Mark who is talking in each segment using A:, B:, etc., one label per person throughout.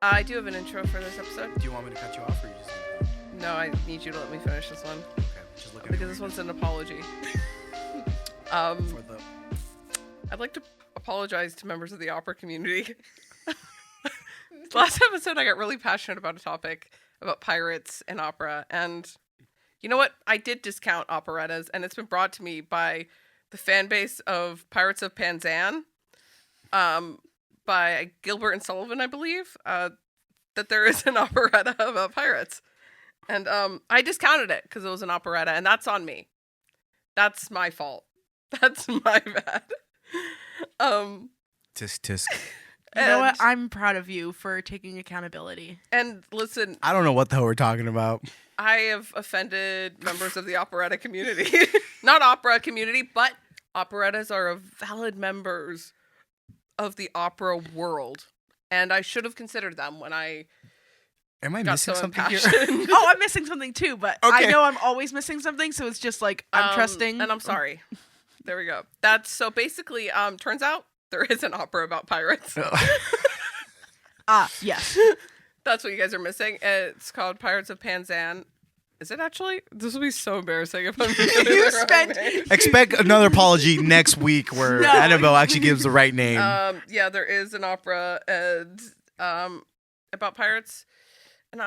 A: I do have an intro for this episode.
B: Do you want me to cut you off, or are you just gonna go?
A: No, I need you to let me finish this one.
B: Okay, just look at
A: Because this one's an apology.
B: for the.
A: I'd like to apologize to members of the opera community. Last episode, I got really passionate about a topic about pirates and opera. And you know what? I did discount operettas, and it's been brought to me by the fan base of Pirates of Penzance, by Gilbert and Sullivan, I believe, that there is an operetta about pirates. And I discounted it because it was an operetta, and that's on me. That's my fault. That's my bad.
B: Tisk tisk.
C: You know what? I'm proud of you for taking accountability.
A: And listen,
B: I don't know what the hell we're talking about.
A: I have offended members of the operetta community. Not opera community, but operettas are valid members of the opera world. And I should have considered them when I
B: Am I
A: got
B: missing
A: so
B: something here?
A: impassioned.
C: Oh, I'm missing something too, but I
B: Okay.
C: know I'm always missing something, so it's just like I'm trusting.
A: And I'm sorry. There we go. That's so basically, turns out there is an opera about pirates.
C: Yes.
A: That's what you guys are missing. It's called Pirates of Penzance. Is it actually? This will be so embarrassing if I'm
C: You spent-
B: Expect another apology next week where
C: No.
B: Annabelle actually gives the right name.
A: Yeah, there is an opera and about pirates, and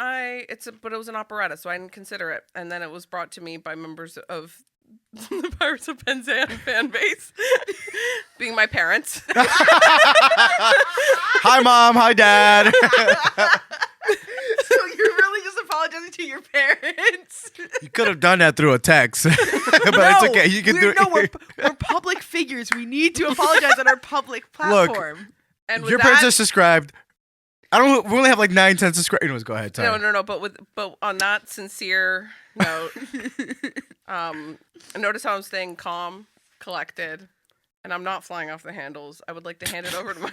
A: but it was an operetta, so I didn't consider it. And then it was brought to me by members of the Pirates of Penzance fan base, being my parents.
B: Hi, Mom. Hi, Dad.
C: So you're really just apologizing to your parents?
B: You could have done that through a text, but it's okay. You can do it.
C: No, we're public figures. We need to apologize on our public platform.
A: And with
B: Your parents
A: that,
B: are subscribed. We only have like 9, 10 subscribers. Anyways, go ahead. Sorry.
A: no. But on that sincere note, notice how I'm staying calm, collected, and I'm not flying off the handles. I would like to hand it over to my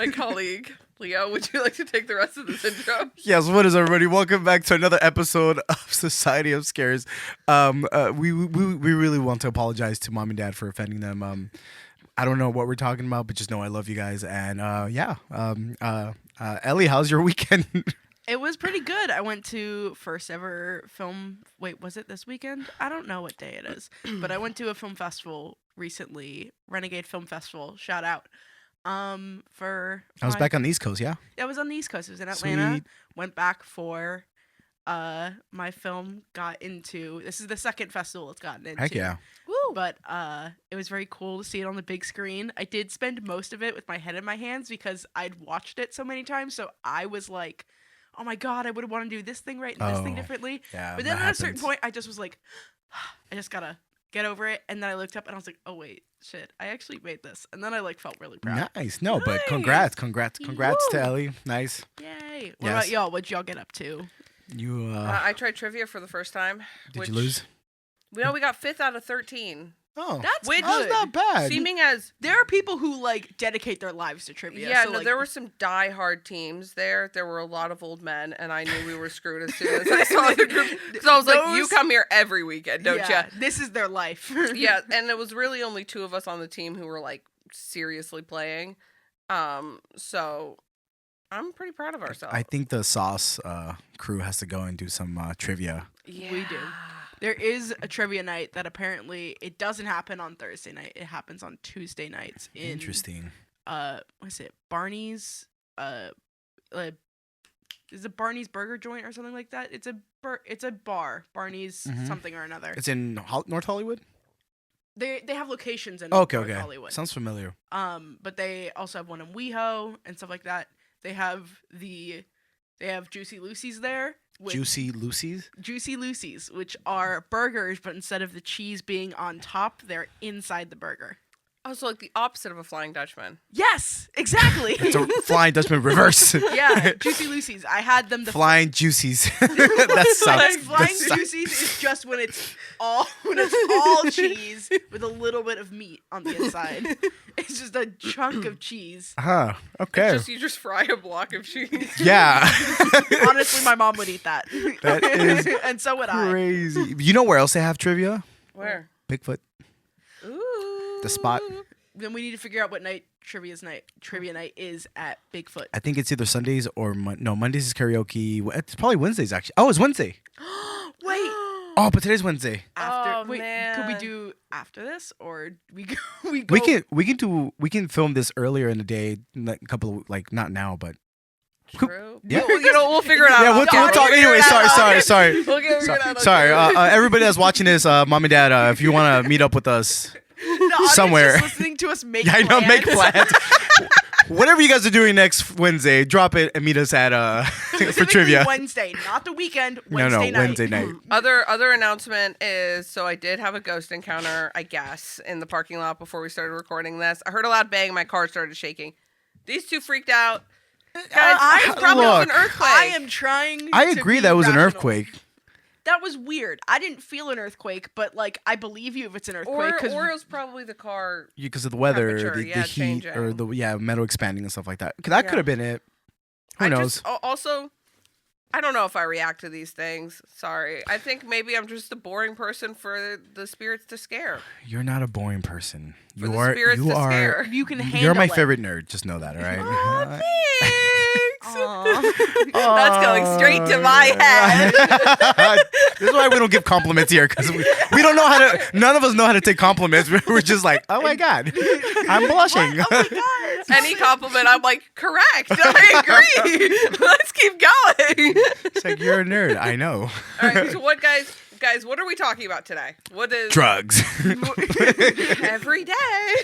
A: colleague Leo. Would you like to take the rest of this intro?
B: Yes, what is everybody? Welcome back to another episode of Society of Scares. We really want to apologize to Mom and Dad for offending them. I don't know what we're talking about, but just know I love you guys. And Ellie, how's your weekend?
C: It was pretty good. I went to first ever film. Wait, was it this weekend? I don't know what day it is, but I went to a film festival recently, Renegade Film Festival. Shout out. I
B: was back on the East Coast, yeah?
C: I was on the East Coast. It was in Atlanta.
B: Sweet.
C: Went back for my film got into. This is the second festival it's gotten into.
B: Heck yeah.
C: Woo! But it was very cool to see it on the big screen. I did spend most of it with my head in my hands because I'd watched it so many times. So I was like, oh my God, I would want to do this thing right and this thing differently.
B: Yeah,
C: but then
B: that
C: at a certain
B: happens.
C: point, I just was like, I just gotta get over it. And then I looked up and I was like, oh wait, shit, I actually made this. And then I like felt really proud.
B: Nice. No, but
A: Nice.
B: congrats
C: Woo.
B: to Ellie. Nice.
C: Yay! What
B: Yes.
C: about y'all? What'd y'all get up to?
B: You,
A: I tried trivia for the first time.
B: did you lose?
A: We got 5th out of 13.
B: Oh,
C: That's
A: Which-
B: that's
C: good.
B: not bad.
A: Seeming as
C: There are people who like dedicate their lives to trivia.
A: yeah,
C: so,
A: no,
C: like,
A: there were some die-hard teams there. There were a lot of old men, and I knew we were screwed as soon as I saw the group. So I was like, "You
C: Those-
A: come here every weekend, don't
C: yeah, this is their life.
A: you?" Yeah, and it was really only 2 of us on the team who were like seriously playing. So I'm pretty proud of ourselves.
B: I think the Sauce crew has to go and do some trivia.
A: yeah.
C: we do. There is a trivia night that apparently it doesn't happen on Thursday night. It happens on Tuesday nights in
B: Interesting.
C: what is it? Barney's is it Barney's Burger Joint or something like that? It's a bar. Barney's
B: Mhm.
C: something or another.
B: It's in North Hollywood?
C: They have locations in
B: Okay,
C: North
B: okay.
C: Hollywood.
B: Sounds familiar.
C: But they also have one in WeHo and stuff like that. They have Juicy Lucy's there.
B: Juicy Lucy's?
C: Juicy Lucy's, which are burgers, but instead of the cheese being on top, they're inside the burger.
A: Oh, so like the opposite of a Flying Dutchman.
C: Yes, exactly.
B: It's a Flying Dutchman reverse.
C: Yeah, Juicy Lucy's. I had them the
B: Flying Juicies. That sounds.
C: Flying Juicy's is just when it's all cheese with a little bit of meat on the inside. It's just a chunk of cheese.
B: Huh. Okay.
A: You just fry a block of cheese.
B: Yeah.
C: Honestly, my mom would eat that.
B: That is
C: and so would I.
B: crazy. You know where else they have trivia?
A: Where?
B: Bigfoot.
A: Ooh.
B: The spot.
C: then we need to figure out what night trivia night is at Bigfoot.
B: I think it's either Sundays or Mondays is karaoke. It's probably Wednesdays actually. Oh, it's Wednesday.
C: Wait.
B: Oh, but today's Wednesday.
C: After
A: man.
C: could we do after this or we go?
B: We can film this earlier in the day, like a couple of, like not now, but
A: True.
B: Yeah.
A: We'll figure it out.
B: yeah, we'll talk anyway. Sorry.
A: We'll figure it out.
B: Sorry, everybody that's watching this, mom and dad, if you want to meet up with us
C: The audience
B: somewhere,
C: just listening to us make
B: yeah, I know,
C: plans.
B: make plans. Whatever you guys are doing next Wednesday, drop it and meet us at for
C: Specifically
B: trivia.
C: Wednesday, not the weekend. Wednesday night.
B: Wednesday night.
A: Other announcement is, so I did have a ghost encounter, I guess, in the parking lot before we started recording this. I heard a loud bang, my car started shaking. These two freaked out. Guys, it probably was an earthquake.
C: I am trying.
B: I
C: to
B: agree
C: be
B: that was an
C: rational.
B: earthquake.
C: That was weird. I didn't feel an earthquake, but like I believe you if it's an earthquake.
A: Or it was probably the car.
B: Because of the weather,
A: Temperature,
B: the
A: yeah,
B: heat,
A: changing.
B: or the metal expanding and stuff like that. That
A: Yeah.
B: could have been it. Who knows?
A: Also, I don't know if I react to these things. Sorry. I think maybe I'm just a boring person for the spirits to scare.
B: You're not a boring person.
A: For
B: You
A: the
B: are.
A: spirits
B: You
A: to
B: are.
A: scare.
C: You can handle
B: You're my
C: it.
B: favorite nerd. Just know that, all right?
A: Aw, thanks.
C: Aw.
A: That's going straight to my head.
B: This is why we don't give compliments here, because we don't know how to. None of us know how to take compliments. We're just like, oh my god, I'm blushing.
C: Oh my god.
A: Any compliment, I'm like, correct. I agree. Let's keep going.
B: It's like, you're a nerd. I know.
A: All right. So what, guys, what are we talking about today? What is
B: Drugs.
A: every day?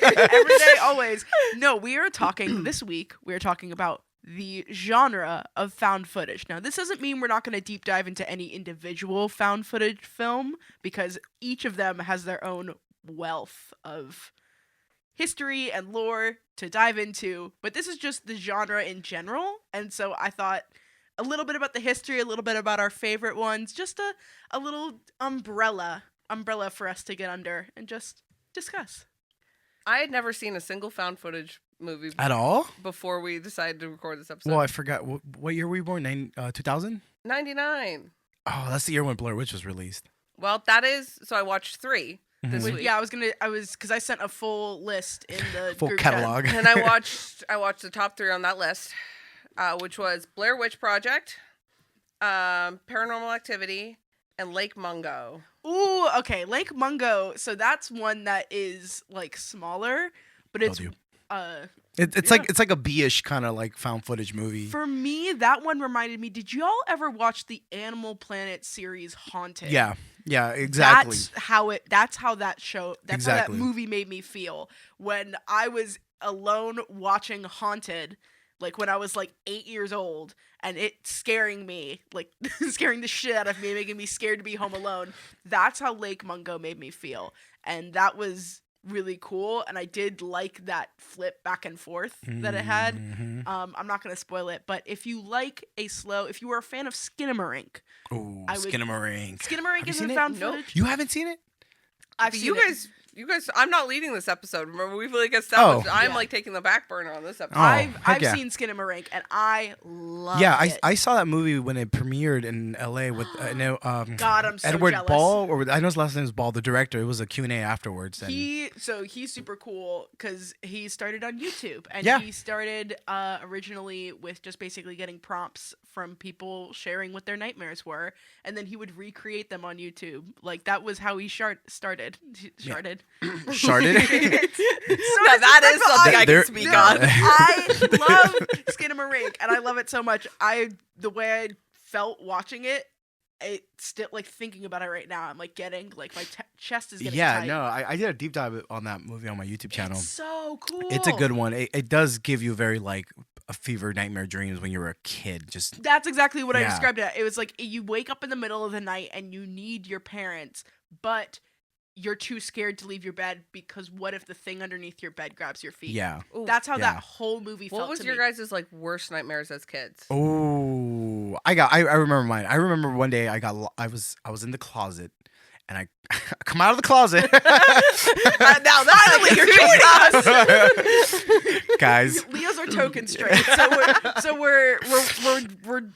C: Every day, always. No, we are talking this week. We are talking about the genre of found footage. Now, this doesn't mean we're not going to deep dive into any individual found footage film, because each of them has their own wealth of history and lore to dive into. But this is just the genre in general, and so I thought a little bit about the history, a little bit about our favorite ones, just a little umbrella for us to get under and just discuss.
A: I had never seen a single found footage movie
B: At all?
A: before we decided to record this episode.
B: Well, I forgot. What year were you born? 2000?
A: 99.
B: Oh, that's the year when Blaire Witch was released.
A: Well, that is. So I watched 3 this
B: Mhm.
A: week.
C: Yeah, because I sent a full list in the
B: Full
C: group chat.
B: catalog.
A: And I watched the top 3 on that list, which was Blair Witch Project, Paranormal Activity, and Lake Mungo.
C: Ooh, okay, Lake Mungo. So that's one that is like smaller, but it's
B: Told you.
C: Yeah.
B: It's like a B-ish kind of like found footage movie.
C: for me. That one reminded me. Did y'all ever watch the Animal Planet series Haunted?
B: Yeah, exactly.
C: That's how that show. That's
B: Exactly.
C: how that movie made me feel when I was alone watching Haunted. Like when I was like 8 years old, and it scaring me, like scaring the shit out of me, making me scared to be home alone. That's how Lake Mungo made me feel, and that was really cool. And I did like that flip back and forth that it had.
B: Mhm.
C: I'm not gonna spoil it, but if you were a fan of Skinamarink,
B: Ooh,
C: I would-
B: Skinamarink.
C: Skinamarink
B: Have you
C: is
B: seen
C: in
B: it?
C: found
A: Nope.
C: footage.
B: You haven't seen it?
C: I've
A: But
C: seen
A: you
C: it.
A: guys, I'm not leading this episode. Remember, we've really established. I'm
C: Yeah.
A: like taking the back burner on this episode.
B: Oh,
C: I've
B: heck yeah.
C: seen Skinamarink, and I love
B: Yeah,
C: it.
B: I saw that movie when it premiered in LA with
C: God, I'm so
B: Edward
C: jealous.
B: Ball, or I know his last name is Ball, the director. It was a Q&A afterwards. And
C: He's super cool because he started on YouTube, and
B: Yeah.
C: he started originally with just basically getting prompts from people sharing what their nightmares were, and then he would recreate them on YouTube. Like that was how he started. Started.
B: Sharded.
A: Now that is something I
B: There-
A: can speak
C: No,
A: on.
C: I love Skinamarink, and I love it so much. The way I felt watching it, it still like thinking about it right now. I'm like getting like my chest is getting
B: Yeah,
C: tight.
B: no, I did a deep dive on that movie on my YouTube channel.
C: It's so cool.
B: It's a good one. It does give you very like a fever nightmare dreams when you were a kid. Just
C: That's exactly what I
B: Yeah.
C: described it. It was like you wake up in the middle of the night and you need your parents, but you're too scared to leave your bed because what if the thing underneath your bed grabs your feet?
B: yeah.
A: Ooh,
C: That's how
B: Yeah.
C: that whole movie felt
A: what was
C: to
A: your
C: me.
A: guys' like worst nightmares as kids?
B: Oh, I remember mine. I remember one day I was in the closet, and I come out of the closet.
C: Now finally you're joining us,
B: Guys.
C: Leo's our token straight, so we're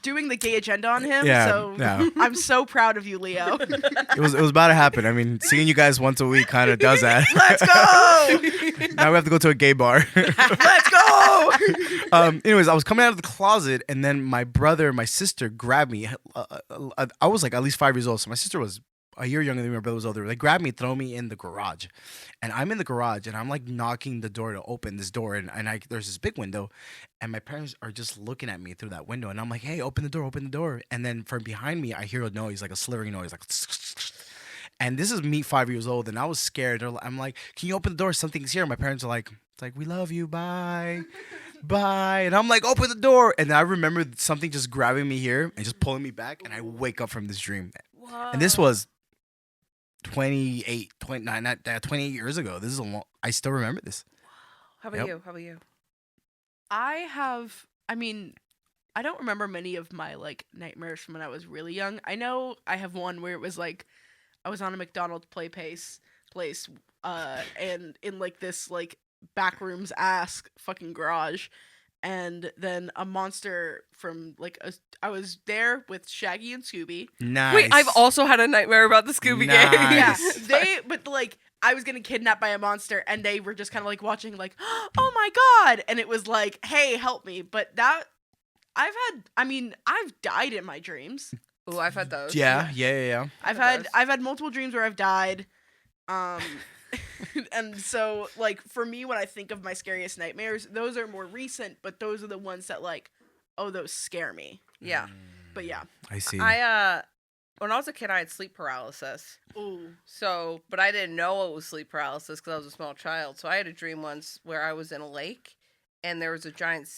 C: doing the gay agenda on him.
B: Yeah,
C: so
B: yeah.
C: I'm so proud of you, Leo.
B: It was about to happen. I mean, seeing you guys once a week kind of does that.
C: Let's go.
B: Now we have to go to a gay bar.
C: Let's go.
B: Anyways, I was coming out of the closet, and then my brother and my sister grabbed me. I was like at least 5 years old, so my sister was a year younger than me. My brother was older. They grabbed me, throw me in the garage, and I'm in the garage, and I'm like knocking the door to open this door, and there's this big window, and my parents are just looking at me through that window, and I'm like, hey, open the door, and then from behind me, I hear a noise, like a slithering noise, like. And this is me 5 years old, and I was scared. I'm like, can you open the door? Something's here. My parents are like, it's like, we love you, bye. Bye. And I'm like, open the door. And I remember something just grabbing me here and just pulling me back, and I wake up from this dream.
A: Whoa.
B: And this was 28 years ago. This is I still remember this.
A: How about you? How about you?
C: I mean, I don't remember many of my like nightmares from when I was really young. I know I have one where it was like I was on a McDonald's place, and in like this like backrooms ass fucking garage, and then a monster from like I was there with Shaggy and Scooby.
B: Nice.
A: Wait, I've also had a nightmare about the Scooby
B: Nice.
A: game.
C: Yeah, but like I was getting kidnapped by a monster, and they were just kind of like watching, like, oh my god, and it was like, hey, help me. But that I've died in my dreams.
A: Ooh, I've had those.
B: Yeah.
C: I've had multiple dreams where I've died. And so like for me, when I think of my scariest nightmares, those are more recent, but those are the ones that like, oh, those scare me.
A: Yeah.
C: But yeah.
B: I see.
A: When I was a kid, I had sleep paralysis.
C: Ooh.
A: So, but I didn't know it was sleep paralysis because I was a small child. So I had a dream once where I was in a lake, and there was a giant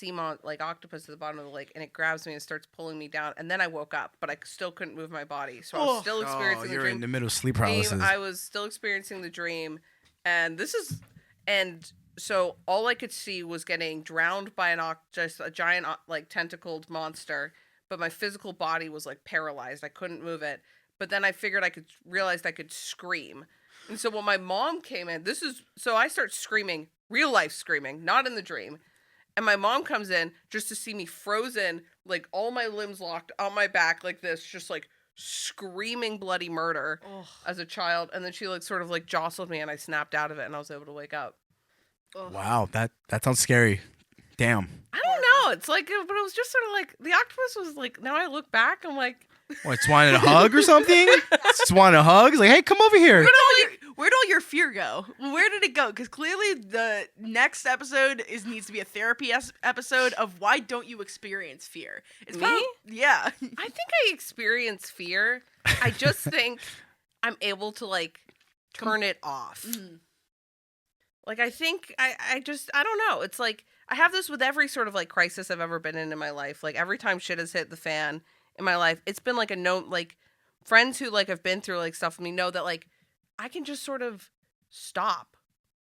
A: like octopus at the bottom of the lake, and it grabs me and starts pulling me down. And then I woke up, but I still couldn't move my body. So I was still experiencing the
B: you're
A: dream.
B: in the middle of sleep paralysis.
A: I was still experiencing the dream, and so all I could see was getting drowned by just a giant like tentacled monster, but my physical body was like paralyzed. I couldn't move it. But then I figured realized I could scream. And so when my mom came in, so I start screaming, real life screaming, not in the dream. And my mom comes in just to see me frozen, like all my limbs locked on my back like this, just like screaming bloody murder as a child. And then she like sort of like jostled me, and I snapped out of it, and I was able to wake up.
B: Wow, that sounds scary. Damn.
A: I don't know. It's like, but it was just sort of like the octopus was like. Now I look back, I'm like,
B: What, just wanted a hug or something? Just wanted a hug? It's like, hey, come over here.
C: Where'd all your fear go? Where did it go? Because clearly the next episode needs to be a therapy episode of why don't you experience fear? It's
A: me?
C: Yeah.
A: I think I experience fear. I just think I'm able to like turn it off.
C: Mm-hmm.
A: Like I think I don't know. It's like I have this with every sort of like crisis I've ever been in my life. Like every time shit has hit the fan in my life, it's been like like friends who like have been through like stuff with me know that like I can just sort of stop.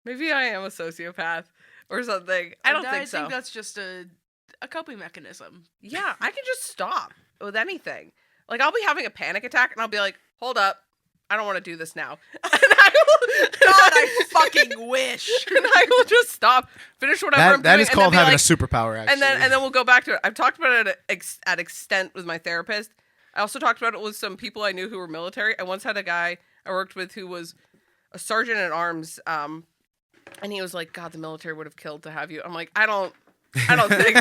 A: Maybe I am a sociopath or something. I don't think so.
C: I think that's just a coping mechanism.
A: Yeah, I can just stop with anything. Like I'll be having a panic attack and I'll be like, hold up, I don't want to do this now.
C: God, I fucking wish.
A: And I will just stop, finish whatever I'm doing.
B: That is called having
A: like,
B: a superpower, actually.
A: And then we'll go back to it. I've talked about it at extent with my therapist. I also talked about it with some people I knew who were military. I once had a guy I worked with who was a sergeant at arms, and he was like, God, the military would have killed to have you. I'm like, I don't think.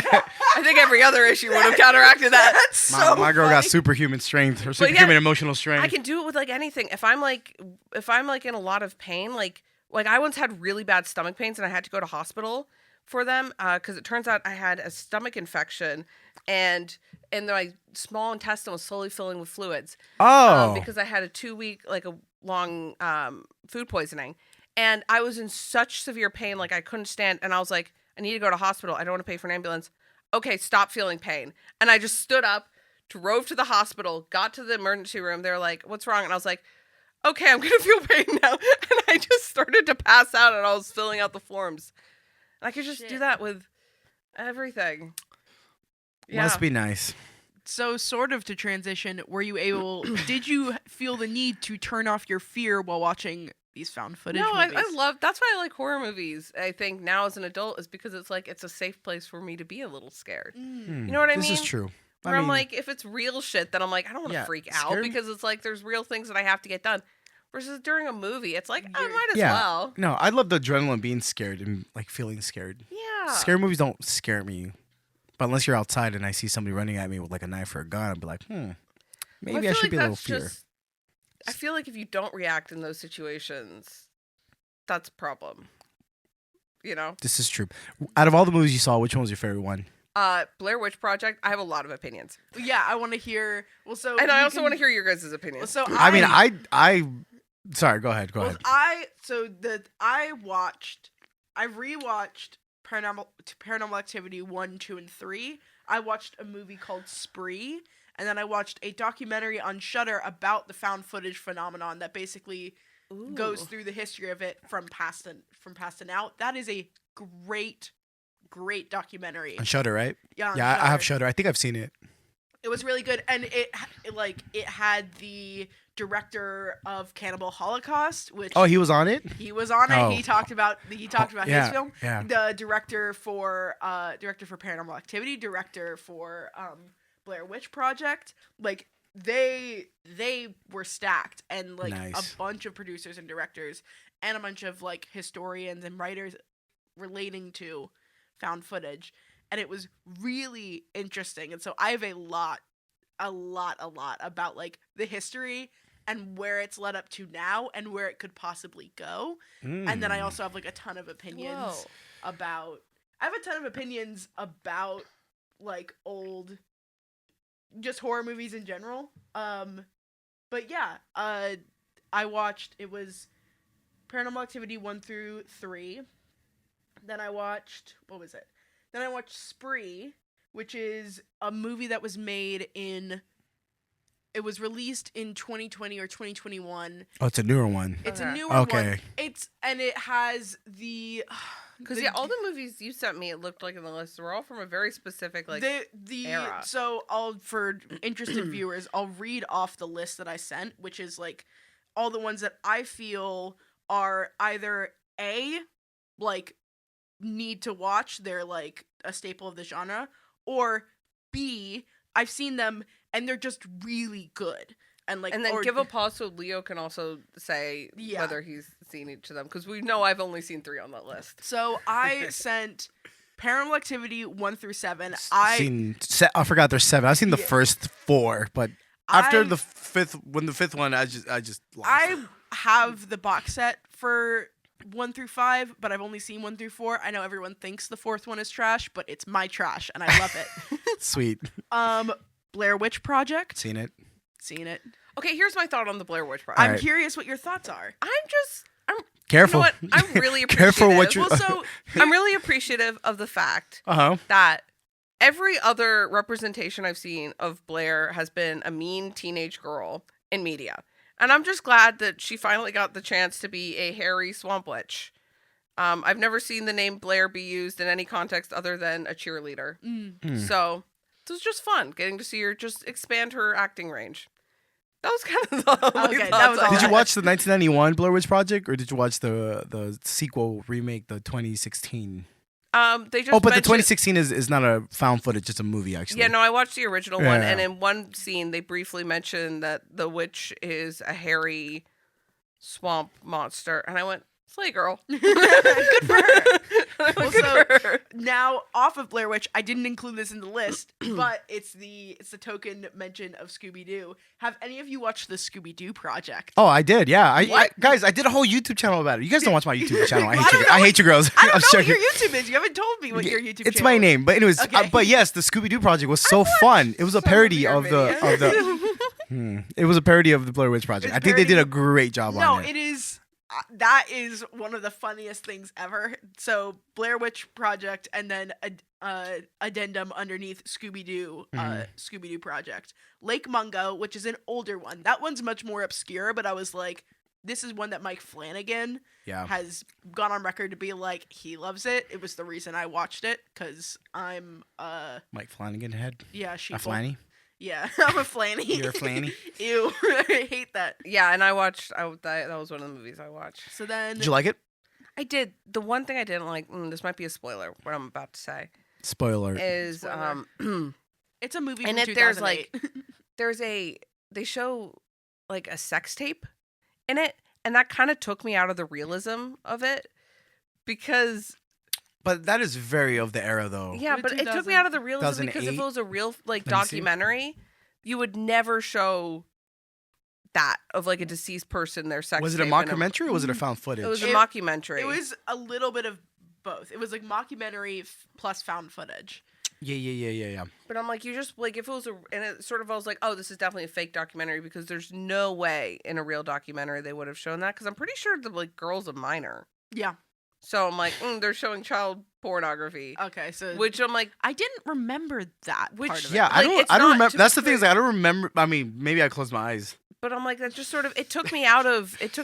A: I think every other issue would have counteracted that.
C: That's so
B: my girl
C: funny.
B: got superhuman strength or superhuman emotional strength.
A: I can do it with like anything. If I'm like in a lot of pain, like I once had really bad stomach pains and I had to go to hospital for them because it turns out I had a stomach infection and my small intestine was slowly filling with fluids. Because I had a 2-week like a long food poisoning, and I was in such severe pain, like I couldn't stand, and I was like, I need to go to hospital. I don't want to pay for an ambulance. Okay, stop feeling pain. And I just stood up, drove to the hospital, got to the emergency room. They're like, what's wrong? And I was like, okay, I'm going to feel pain now. And I just started to pass out, and I was filling out the forms. And I could just do that with everything. Yeah.
B: Must be nice.
C: So sort of to transition, did you feel the need to turn off your fear while watching these found footage movies?
A: I love, that's why I like horror movies. I think now as an adult is because it's like, it's a safe place for me to be a little scared. You know what I mean?
B: This is true.
A: Where I'm like, if it's real shit, then I'm like, I don't want to freak out
B: scared?
A: because it's like, there's real things that I have to get done. Versus during a movie, it's like, I might as
B: Yeah.
A: well.
B: No, I love the adrenaline being scared and like feeling scared.
A: Yeah.
B: Scary movies don't scare me. But unless you're outside and I see somebody running at me with like a knife or a gun, I'd be like, maybe I should be a little fear.
A: I feel like if you don't react in those situations, that's a problem. You know?
B: This is true. Out of all the movies you saw, which one was your favorite one?
A: Blair Witch Project, I have a lot of opinions.
C: Yeah, I want to hear. Well, so
A: And I also want to hear your guys' opinions.
C: So
B: I sorry, go ahead.
C: I rewatched Paranormal Activity 1, 2, and 3. I watched a movie called Spree, and then I watched a documentary on Shudder about the found footage phenomenon that basically goes through the history of it from past and out. That is a great documentary.
B: On Shudder, right?
C: Yeah,
B: yeah, I have Shudder. I think I've seen it.
C: It was really good, and it had the director of Cannibal Holocaust, which
B: he was on it.
C: He was on it.
B: Oh.
C: He talked about his film.
B: Yeah.
C: The director for Paranormal Activity, director for Blair Witch Project. Like they were stacked, and like
B: Nice.
C: a bunch of producers and directors, and a bunch of like historians and writers relating to found footage. And it was really interesting. And so I have a lot about like the history and where it's led up to now and where it could possibly go. And then I also have like a ton of opinions about like old just horror movies in general. But yeah, I watched, it was Paranormal Activity 1 through 3. Then I watched, Then I watched Spree, which is a movie that was made it was released in 2020 or 2021.
B: Oh, it's a newer one.
C: It's a newer
B: one.
C: And it has the...
A: Because all the movies you sent me, it looked like in the list, were all from a very specific era.
C: So for interested viewers, I'll read off the list that I sent, which is like all the ones that I feel are either A, like need to watch, they're like a staple of the genre, or B, I've seen them and they're just really good. And then
A: give a pause so Leo can also say whether he's seen each of them, because we know I've only seen 3 on that list.
C: So I sent Paranormal Activity 1 through 7.
B: I forgot there's 7. I've seen the first 4, but after the fifth one, I just lost.
C: I have the box set for 1 through 5, but I've only seen 1 through 4. I know everyone thinks the 4th one is trash, but it's my trash, and I love it.
B: Sweet.
C: Blair Witch Project.
B: Seen it.
A: Okay, here's my thought on the Blair Witch Project.
C: I'm curious what your thoughts are.
A: I'm
B: careful.
A: You know what? I'm really appreciative.
B: Careful what you.
A: I'm really appreciative of the fact that every other representation I've seen of Blair has been a mean teenage girl in media. And I'm just glad that she finally got the chance to be a hairy swamp witch. I've never seen the name Blair be used in any context other than a cheerleader. So it was just fun getting to see her just expand her acting range. That was kind of the only thoughts.
B: Did you watch the 1991 Blair Witch Project, or did you watch the sequel remake, the 2016?
A: They just
B: but the 2016 is not a found footage; it's a movie, actually.
A: Yeah, no, I watched the original one, and in one scene they briefly mentioned that the witch is a hairy swamp monster, and I went, "Slay, girl."
C: Good for her. Now, off of Blair Witch, I didn't include this in the list, but it's the token mention of Scooby-Doo. Have any of you watched the Scooby-Doo project?
B: Oh, I did. Yeah, guys, I did a whole YouTube channel about it. You guys don't watch my YouTube channel. I hate you girls.
C: I don't know what your YouTube is. You haven't told me what your YouTube channel is.
B: It's my name, but anyways. Okay. But yes, the Scooby-Doo project was so fun. It was a parody of the. It was a parody of the Blair Witch Project. I think they did a great job on it.
C: No, it is. That is one of the funniest things ever. So Blair Witch Project, and then addendum underneath Scooby-Doo, Scooby-Doo Project. Lake Mungo, which is an older one. That one's much more obscure, but I was like, this is one that Mike Flanagan has gone on record to be like, he loves it. It was the reason I watched it, because I'm
B: Mike Flanagan head?
C: Yeah,
B: a Flanny?
C: Yeah, I'm a flanny.
B: You're a flanny?
C: Ew, I hate that.
A: Yeah, and I watched. That was one of the movies I watched.
C: So then,
B: Did you like it?
A: I did. The one thing I didn't like. This might be a spoiler. What I'm about to say
B: Spoiler.
A: is
C: Spoiler. It's a movie
A: and
C: from
A: it there's
C: 2008.
A: they show like a sex tape in it, and that kind of took me out of the realism of it because
B: But that is very of the era, though.
A: yeah,
C: The
A: but it took me out of the realism because if
B: 2008?
A: it was a real like
B: Let me see.
A: documentary, you would never show that of like a deceased person their sex.
B: Was it a
A: tape and
B: mockumentary or was it a found footage?
A: It was a
C: It-
A: mockumentary.
C: It was a little bit of both. It was like mockumentary plus found footage.
B: Yeah.
A: But I'm like, you just like if it was and it sort of I was like, oh, this is definitely a fake documentary because there's no way in a real documentary they would have shown that because I'm pretty sure the like girl's a minor.
C: Yeah.
A: So I'm like, they're showing child pornography,
C: Okay, so
A: which I'm like,
C: I didn't remember that
A: Which-
C: part of
B: Yeah,
C: it.
B: I
A: Like,
B: don't.
A: it's
B: I don't
A: not-
B: remember.
A: to
B: That's
A: be
B: the thing is,
A: clear-
B: I don't remember. I mean, maybe I closed my eyes.
A: but I'm like, that just sort of it took me out of it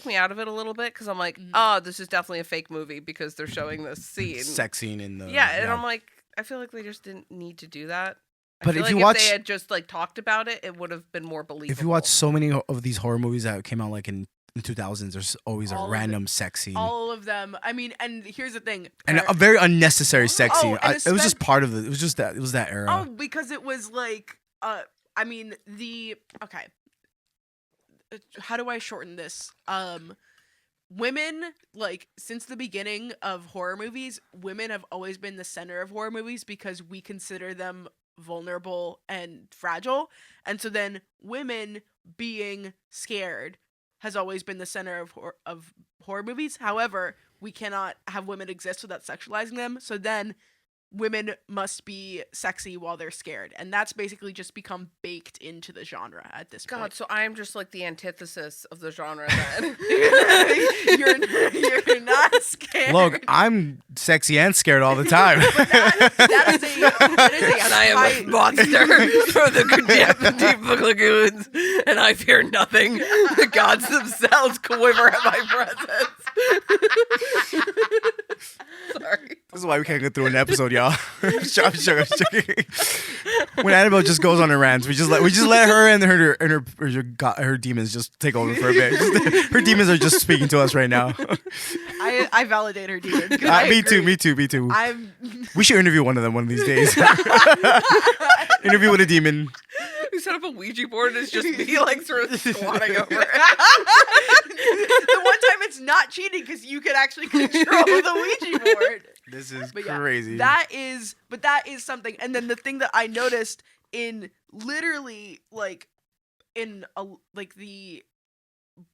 A: a little bit because I'm like,
C: Mhm.
A: oh, this is definitely a fake movie because they're showing this scene.
B: Sex scene in the.
A: Yeah, and I'm like, I feel like they just didn't need to do that. I
B: But
A: feel
B: if
A: like
B: you
A: if
B: watch-
A: they had just like talked about it, it would have been more believable.
B: if you watch so many of these horror movies that came out like in the 2000s, there's always
C: All
B: a
C: of
B: random sex scene
C: all of them. I mean, and here's the thing.
B: and a very unnecessary sex
C: Oh,
B: scene.
C: and
B: It was just part of it. It was just that. It was that era.
C: Oh, because it was like, I mean, okay. How do I shorten this? Women, like, since the beginning of horror movies, women have always been the center of horror movies because we consider them vulnerable and fragile. And so then women being scared has always been the center of horror movies. However, we cannot have women exist without sexualizing them. So then women must be sexy while they're scared. And that's basically just become baked into the genre at this
A: God,
C: point.
A: so I'm just like the antithesis of the genre then.
C: you're not scared.
B: Look, I'm sexy and scared all the time.
C: that is a
A: and I am a monster from the deep lagoons, and I fear nothing. The gods themselves quiver at my presence. Sorry.
B: This is why we can't get through an episode, y'all. I'm joking. When Annabelle just goes on her rants, we just let her and her demons just take over for a bit. Her demons are just speaking to us right now.
C: I validate her demons.
B: Me too.
C: I'm
B: We should interview one of them one of these days. Interview with a demon.
A: We set up a Ouija board and it's just me like sort of squatting over it.
C: the one time it's not cheating because you can actually control the Ouija board.
B: This is
C: But yeah,
B: crazy.
C: that is something. And then the thing that I noticed in literally like the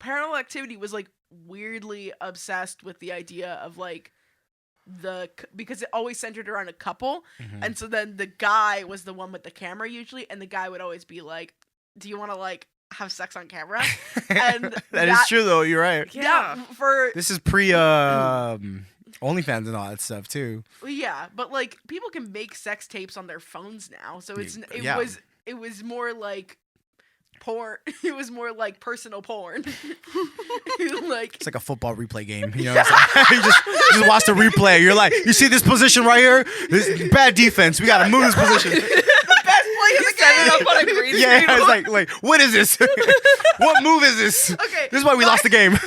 C: Paranormal Activity was like weirdly obsessed with the idea of like because it always centered around a couple.
B: Mhm.
C: And so then the guy was the one with the camera usually, and the guy would always be like, do you want to like have sex on camera? And
B: that is true though. You're right.
A: Yeah.
C: For
B: This is pre OnlyFans and all that stuff too.
C: yeah, but like people can make sex tapes on their phones now, so
B: Yeah.
C: it was more like porn. It was more like personal porn. Like
B: It's like a football replay game. You know, it's like, you just watch the replay. You're like, you see this position right here? This is bad defense. We gotta move this position.
C: the best play of the
A: Set it
C: game.
A: up on a green
B: Yeah,
A: screen.
B: it's like, what is this? What move is this?
C: Okay,
B: This is why we lost the game.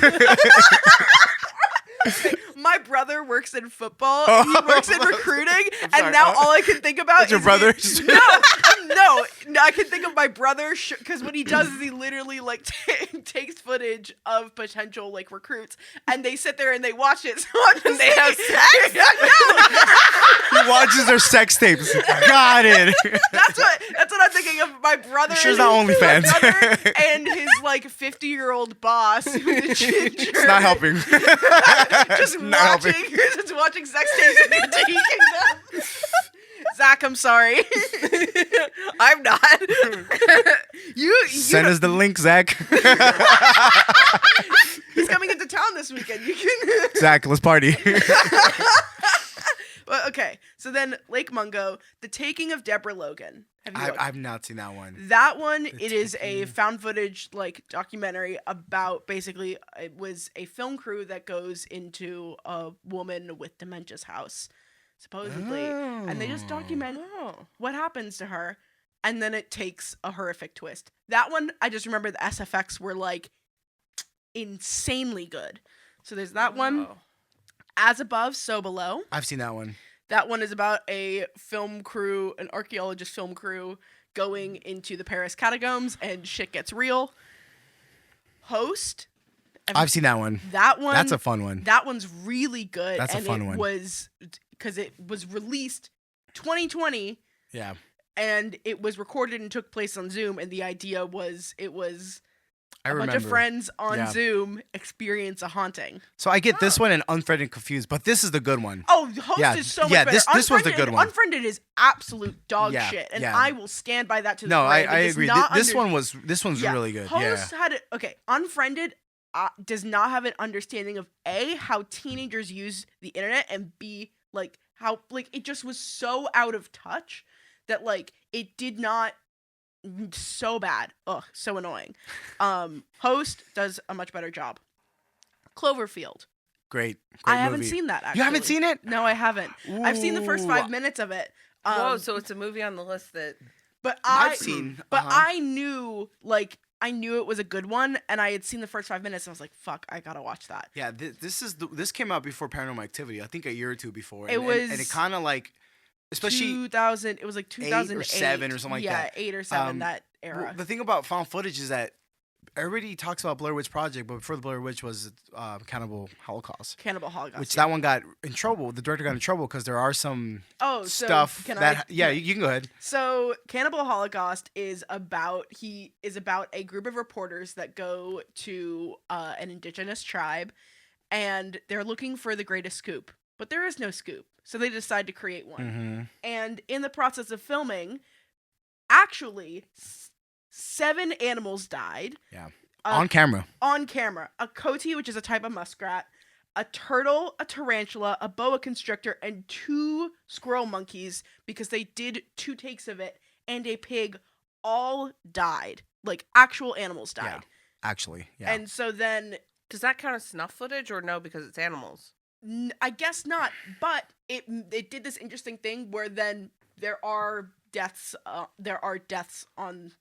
C: my brother works in football.
B: Oh.
C: He works in recruiting,
B: sorry.
C: and now all I can think about
B: That's your
C: is
B: brother?
C: No, I can think of my brother because what he does is he literally like takes footage of potential like recruits, and they sit there and they watch it. So I'm just
A: They have
C: sex.
B: He watches their sex tapes. Got it.
C: That's what I'm thinking of. My brother.
B: Sure it's not OnlyFans.
C: My brother and his like 50-year-old boss, who's a ginger.
B: It's not helping.
C: Just
B: Not
C: watching,
B: helping.
C: just watching sex tapes and critiquing them. Zach, I'm sorry.
A: I'm not.
C: you
B: Send us the link, Zach.
C: He's coming into town this weekend. You can.
B: Zach, let's party.
C: Well, okay, so then Lake Mungo, The Taking of Deborah Logan. Have you watched?
B: I've not seen that one.
C: That one, it is a found footage like documentary about basically it was a film crew that goes into a woman with dementia's house, supposedly, and they just document what happens to her. and then it takes a horrific twist. That one, I just remember the SFX were like insanely good. So there's that one.
A: Oh.
C: As Above, So Below.
B: I've seen that one.
C: That one is about a film crew, an archaeologist film crew, going into the Paris catacombs, and shit gets real. Host.
B: I've seen that one.
C: That one.
B: That's a fun one.
C: That one's really good.
B: That's a fun one.
C: Was because it was released 2020.
B: Yeah.
C: And it was recorded and took place on Zoom, and the idea was it was
B: I
C: a
B: remember.
C: bunch of friends on
B: Yeah.
C: Zoom experience a haunting.
B: So I get this one and Unfriended and Confused, but this is the good one.
C: Oh, Host
B: Yeah,
C: is so much
B: yeah,
C: better.
B: this was the good one.
C: Unfriended is absolute dog
B: Yeah,
C: shit, and
B: yeah.
C: I will stand by that to the
B: No,
C: grave.
B: I
C: It does
B: agree.
C: not
B: This
C: under-
B: one's
C: Yeah.
B: really good.
C: Host
B: Yeah.
C: had it. Okay, Unfriended does not have an understanding of A, how teenagers use the internet, and B, like how like it just was so out of touch that like it did not. So bad. Ugh, so annoying. Host does a much better job. Cloverfield.
B: Great
C: I haven't
B: movie.
C: seen that, actually.
B: You haven't seen it?
C: No, I haven't. I've seen the first
B: Ooh.
C: 5 minutes of it.
A: Whoa, so it's a movie on the list that.
C: But
B: I've seen.
C: But I knew it was a good one, and I had seen the first 5 minutes, and I was like, "Fuck, I gotta watch that."
B: Yeah, this came out before Paranormal Activity. I think a year or two before.
C: It was
B: and it kind of like, especially
C: 2000. It was like 2008
B: or 7 or something like that.
C: Yeah, 8 or 7 that
B: well,
C: era.
B: the thing about found footage is that everybody talks about Blair Witch Project, but before the Blair Witch was Cannibal Holocaust,
C: Cannibal Holocaust.
B: which
C: yeah.
B: that one got in trouble. The director got in trouble because there are some
C: Oh, so
B: stuff
C: can
B: that
C: I,
B: you can go ahead.
C: So, Cannibal Holocaust is about a group of reporters that go to an indigenous tribe, and they're looking for the greatest scoop, but there is no scoop. So they decide to create one.
B: Mm-hmm.
C: And in the process of filming, actually, 7 animals died.
B: Yeah, on camera.
C: On camera. A coati, which is a type of muskrat, a turtle, a tarantula, a boa constrictor, and 2 squirrel monkeys, because they did 2 takes of it, and a pig, all died. Like, actual animals died.
B: Yeah, actually, yeah.
C: And so then,
A: Does that count as snuff footage or no, because it's animals?
C: I guess not, but it did this interesting thing where then there are deaths on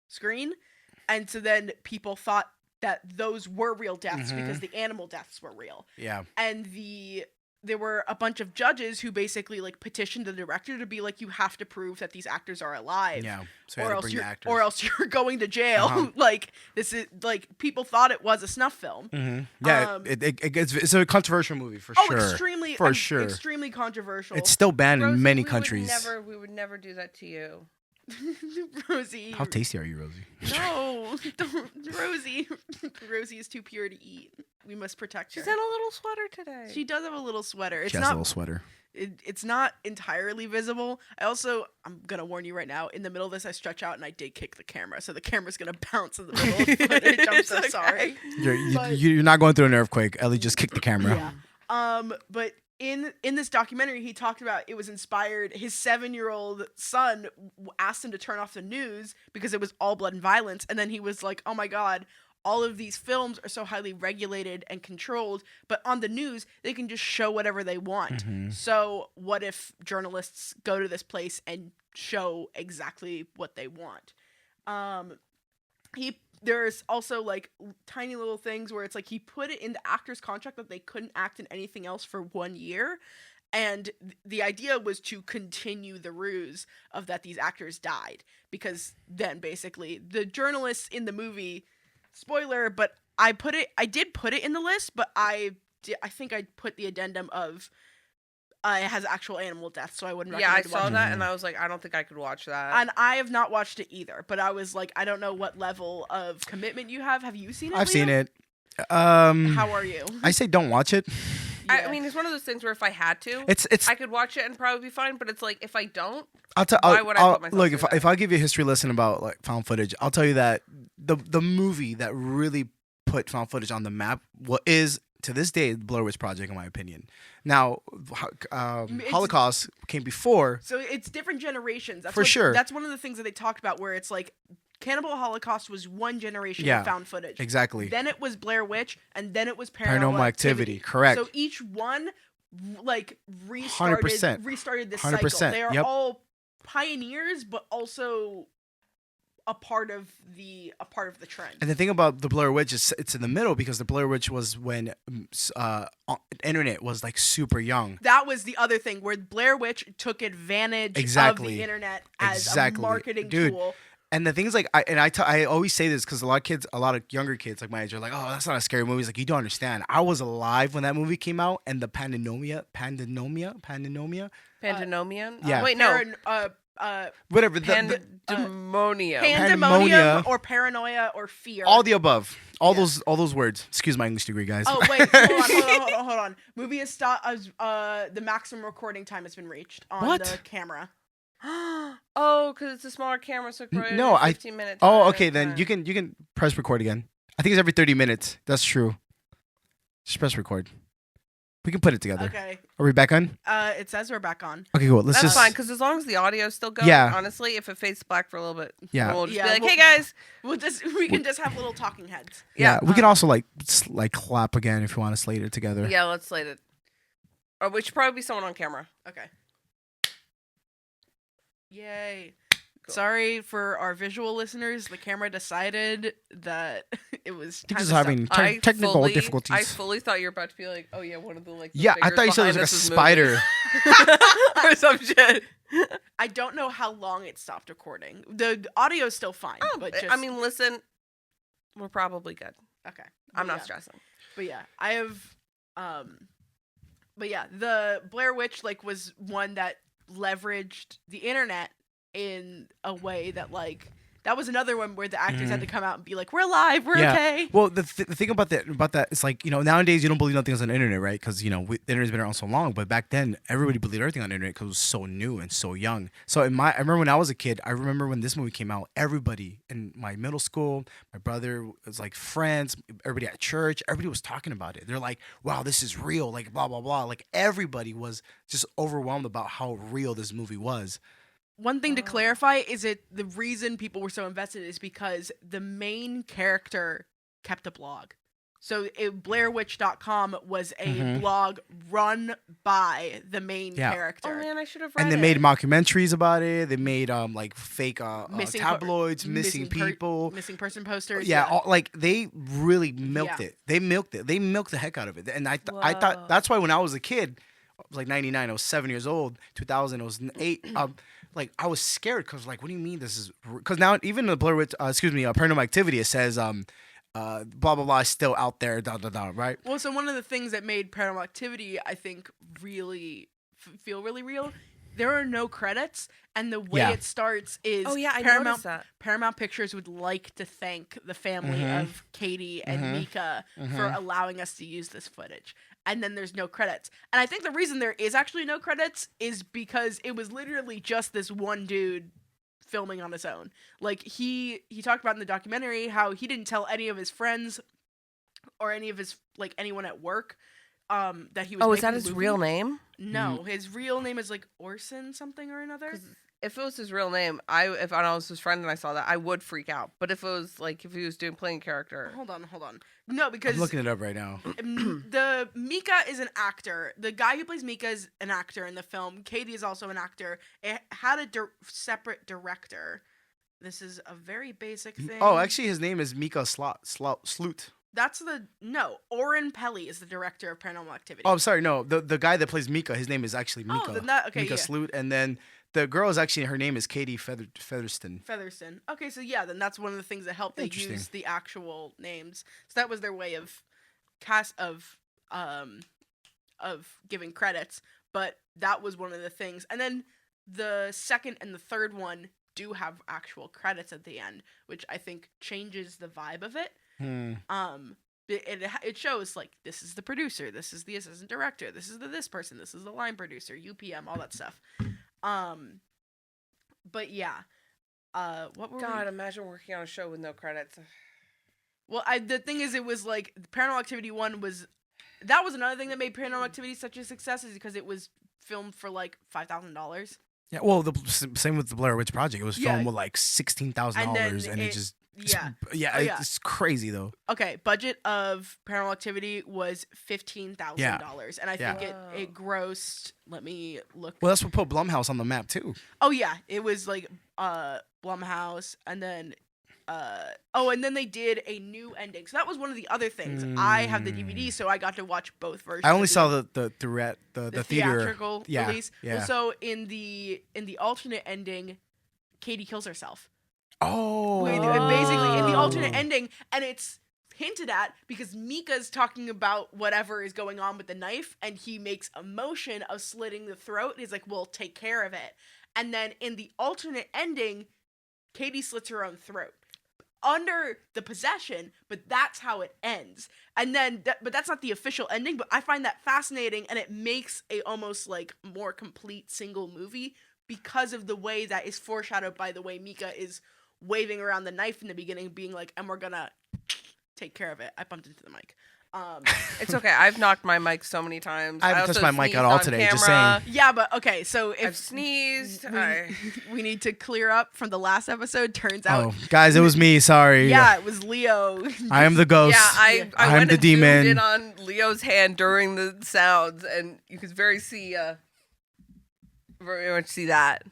C: screen, and so then people thought that those were real deaths because the animal deaths were real.
B: Yeah.
C: And there were a bunch of judges who basically like petitioned the director to be like, you have to prove that these actors are alive.
B: Yeah. So
C: or else you're going to jail. Like, this is like, people thought it was a snuff film.
B: Mm-hmm. Yeah, it's a controversial movie for sure.
C: Extremely,
B: sure.
C: extremely controversial.
B: It's still banned
A: Rosie,
B: in many
A: we
B: countries.
A: We would never do that to you.
C: Rosie.
B: How tasty are you, Rosie?
C: No, don't, Rosie. Rosie is too pure to eat. We must protect her.
A: She's in a little sweater today.
C: She does have a little sweater.
B: She has a little sweater.
C: It's not entirely visible. I'm gonna warn you right now. In the middle of this, I stretch out and I did kick the camera, so the camera's gonna bounce in the middle of footage. I'm so sorry.
B: You're not going through an earthquake. Ellie just kicked the camera.
C: Yeah. But in this documentary, he talked about it was inspired. His 7-year-old son asked him to turn off the news because it was all blood and violence, and then he was like, "Oh my God, all of these films are so highly regulated and controlled, but on the news they can just show whatever they want. So what if journalists go to this place and show exactly what they want?" There's also like tiny little things where it's like he put it in the actor's contract that they couldn't act in anything else for 1 year. And the idea was to continue the ruse of that these actors died, because then basically the journalists in the movie, spoiler, but I did put it in the list, but I think I put the addendum of it has actual animal death, so I wouldn't recommend
A: I saw
C: watching
A: that
C: it.
A: and I was like, I don't think I could watch that.
C: And I have not watched it either, but I was like, I don't know what level of commitment you have. Have you seen it?
B: I've seen
C: Liam?
B: it.
C: How are you?
B: I say don't watch it.
A: I mean, it's one of those things where if I had to,
B: It's
A: I could watch it and probably be fine. But it's like, if I don't,
B: why
A: would I put myself
B: look,
A: through that?
B: if I give you a history lesson about like found footage, I'll tell you that the movie that really put found footage on the map is to this day the Blair Witch Project, in my opinion. Now, Holocaust came before.
C: So it's different generations. That's
B: sure.
C: That's one of the things that they talked about, where it's like Cannibal Holocaust was one generation of found footage.
B: Exactly.
C: Then it was Blair Witch, and then it was
B: Paranormal Activity. Correct.
C: So each one like
B: 100%.
C: restarted this
B: 100%.
C: cycle. They are all pioneers, but also a part of the trend.
B: And the thing about the Blair Witch is it's in the middle because the Blair Witch was when internet was like super young.
C: That was the other thing where Blair Witch took advantage of the internet as a marketing tool.
B: And the thing is, like, I always say this because a lot of younger kids like my age are like, oh, that's not a scary movie. It's like, you don't understand. I was alive when that movie came out, and the Pandenomia.
A: Yeah. Wait, no.
B: Whatever.
A: Pandemonium
C: or paranoia or fear.
B: All the above. All those words. Excuse my English degree, guys.
C: Oh wait, hold on. Movie is the maximum recording time has been reached on the camera.
A: Oh, because it's a smaller camera, so probably
B: no,
A: 15 minutes.
B: Oh, okay, then you can press record again. I think it's every 30 minutes. That's true. Just press record. We can put it together.
C: Okay.
B: Are we back on?
C: It says we're back on.
B: Okay, cool.
A: That's fine, because as long as the audio's still going, honestly, if it fades black for a little bit, we'll just be like, hey guys.
C: We can just have little talking heads.
B: Yeah, we can also like clap again if you want to slate it together.
A: Yeah, let's slate it. Or we should probably be someone on camera.
C: Okay. Yay. Cool. Sorry for our visual listeners. The camera decided that it was time
B: just having technical difficulties.
A: I fully thought you were about to be like, oh yeah, one of the like.
B: Yeah, I thought you said it was like a spider
A: or some shit.
C: I don't know how long it stopped recording. The audio's still fine, but just...
A: I mean, listen, we're probably good.
C: Okay,
A: I'm not stressing.
C: But yeah, I have. But yeah, the Blair Witch was one that leveraged the internet in a way that that was another one where the actors had to come out and be like, we're alive, we're okay.
B: Well, the thing about that is like, nowadays you don't believe nothing's on the internet, right? Because the internet's been around so long, but back then everybody believed everything on the internet because it was so new and so young. So I remember when I was a kid, I remember when this movie came out, everybody in my middle school, my brother was like friends, everybody at church, everybody was talking about it. They're like, wow, this is real, like blah blah blah. Like everybody was just overwhelmed about how real this movie was.
C: One thing to clarify is the reason people were so invested is because the main character kept a blog. So BlairWitch.com was a blog run by the main character.
A: Oh man, I should have read it.
B: And they made mockumentaries about it. They made like fake tabloids, missing people,
C: missing person posters.
B: Yeah, they really milked it. They milked it. They milked the heck out of it. And I thought that's why when I was a kid, I was like 99, I was 7 years old. 2000, I was 8. I was scared because what do you mean this is? Because now even the Blair Witch, Paranormal Activity, it says blah blah blah is still out there, da da da, right?
C: Well, so one of the things that made Paranormal Activity, I think, really feel really real. There are no credits, and the way it starts is
A: I noticed that.
C: Paramount Pictures would like to thank the family of Katie and Mika for allowing us to use this footage. And then there's no credits. And I think the reason there is actually no credits is because it was literally just this one dude filming on his own. He talked about in the documentary how he didn't tell any of his friends or any of his anyone at work that he was.
A: Oh, is that his real name?
C: No, his real name is Orson something or another.
A: If it was his real name, if I was his friend and I saw that, I would freak out. But if it was if he was playing character,
C: hold on. No, because
B: I'm looking it up right now.
C: The Mika is an actor. The guy who plays Mika is an actor in the film. Katie is also an actor. It had a separate director. This is a very basic thing.
B: Oh, actually, his name is Mika Sloot.
C: That's Oren Pelly is the director of Paranormal Activity.
B: Oh, I'm sorry. No, the guy that plays Mika, his name is actually Mika.
C: Oh, then
B: Mika Sloot, and then the girl is actually, her name is Katie Featherston.
C: Okay, so then that's one of the things that helped they use the actual names. So that was their way of giving credits. But that was one of the things. And then the second and the third one do have actual credits at the end, which I think changes the vibe of it. It shows this is the producer, this is the assistant director, this is this person, this is the line producer, UPM, all that stuff. But yeah,
A: imagine working on a show with no credits.
C: Well, the thing is, it was Paranormal Activity 1 was, that was another thing that made Paranormal Activity such a success, is because it was filmed for $5,000.
B: Yeah, well, the same with the Blair Witch Project. It was filmed with $16,000, and it just
C: Yeah. Oh, yeah.
B: It's crazy though.
C: Okay, budget of Paranormal Activity was $15,000, and I think it grossed. Let me look.
B: Well, that's what put Blumhouse on the map too.
C: Oh yeah, it was like Blumhouse, and then and then they did a new ending. So that was one of the other things. I have the DVD, so I got to watch both versions.
B: I only saw the theater
C: theatrical release.
B: Yeah.
C: Well, so in the alternate ending, Katie kills herself.
B: Oh.
C: Basically in the alternate ending, and it's hinted at because Mika's talking about whatever is going on with the knife, and he makes a motion of slitting the throat. He's like, "We'll take care of it." And then in the alternate ending, Katie slits her own throat under the possession, but that's how it ends. And then, but that's not the official ending. But I find that fascinating, and it makes a almost like more complete single movie because of the way that is foreshadowed by the way Mika is waving around the knife in the beginning, being like, "And we're gonna take care of it." I bumped into the mic.
A: It's okay. I've knocked my mic so many times.
B: I haven't touched my mic
A: sneezed
B: at all
A: on
B: today,
A: camera.
B: just saying.
C: Yeah, but okay, so if
A: I've sneezed.
C: we need to clear up from the last episode. Turns out,
B: Oh, guys, it was me. Sorry.
C: yeah, it was Leo.
B: I am the ghost.
A: Yeah, I
B: I'm
A: went
B: the
A: and
B: demon.
A: zoomed in on Leo's hand during the sounds, and you could very much see that.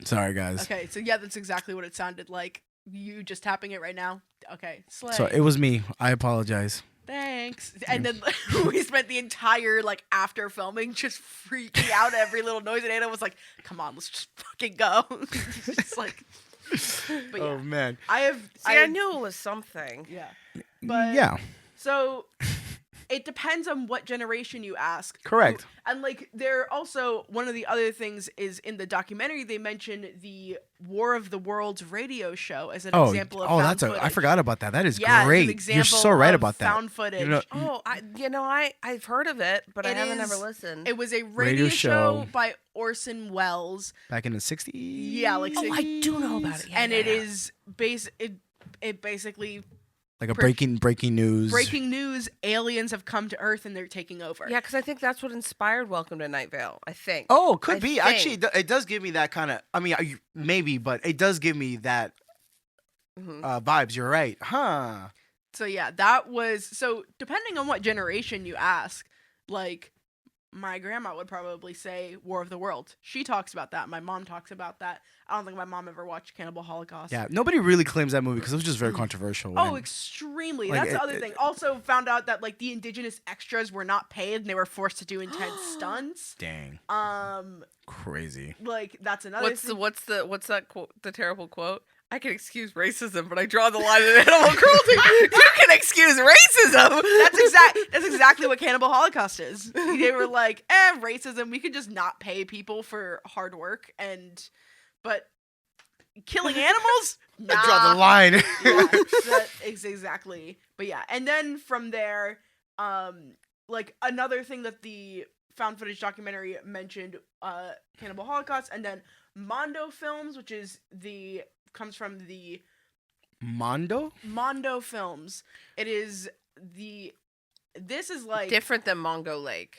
B: Sorry, guys.
C: Okay, so yeah, that's exactly what it sounded like. You just tapping it right now. Okay, slay.
B: So it was me. I apologize.
C: Thanks. And then we spent the entire after filming just freaking out at every little noise, and Anna was like, "Come on, let's just fucking go." Just like, but yeah,
B: Oh man.
A: I knew it was something.
C: Yeah, but
B: Yeah.
C: So it depends on what generation you ask.
B: Correct.
C: And there also, one of the other things is in the documentary they mention the War of the Worlds radio show as an example of found footage.
B: I forgot about that. That is
C: It's an
B: great.
C: example
B: You're so right
C: of
B: about that.
C: found footage.
A: I've heard of it, but I haven't ever listened.
C: It was a radio show by Orson Welles
B: Back in the 60s?
C: Yeah, like
A: I do know about it. Yeah,
C: and
A: yeah,
C: it
A: yeah.
C: is it basically
B: Like a breaking news.
C: breaking news, aliens have come to Earth and they're taking over.
A: Yeah, because I think that's what inspired Welcome to Night Vale. I think.
B: Oh, could
A: I
B: be.
A: think.
B: Actually, it does give me that kind of. I mean, maybe, but it does give me that vibes. You're right, huh?
C: So yeah, that was so. Depending on what generation you ask, my grandma would probably say War of the Worlds. She talks about that. My mom talks about that. I don't think my mom ever watched Cannibal Holocaust.
B: Yeah, nobody really claims that movie because it was just very controversial.
C: Oh, extremely.
B: Like,
C: That's the other thing. Also found out that the indigenous extras were not paid and they were forced to do intense stunts.
B: Dang. Crazy.
C: That's another thing.
A: What's that quote? The terrible quote? I can excuse racism, but I draw the line at animal cruelty. You can excuse racism.
C: That's exactly what Cannibal Holocaust is. They were like, racism. We could just not pay people for hard work, but killing animals. Nah.
B: I draw the line.
C: Yeah, that is exactly. But yeah, and then from there, another thing that the found footage documentary mentioned, Cannibal Holocaust, and then Mondo Films, which comes from the
B: Mondo
C: Films. It is this is
A: different than Mungo Lake.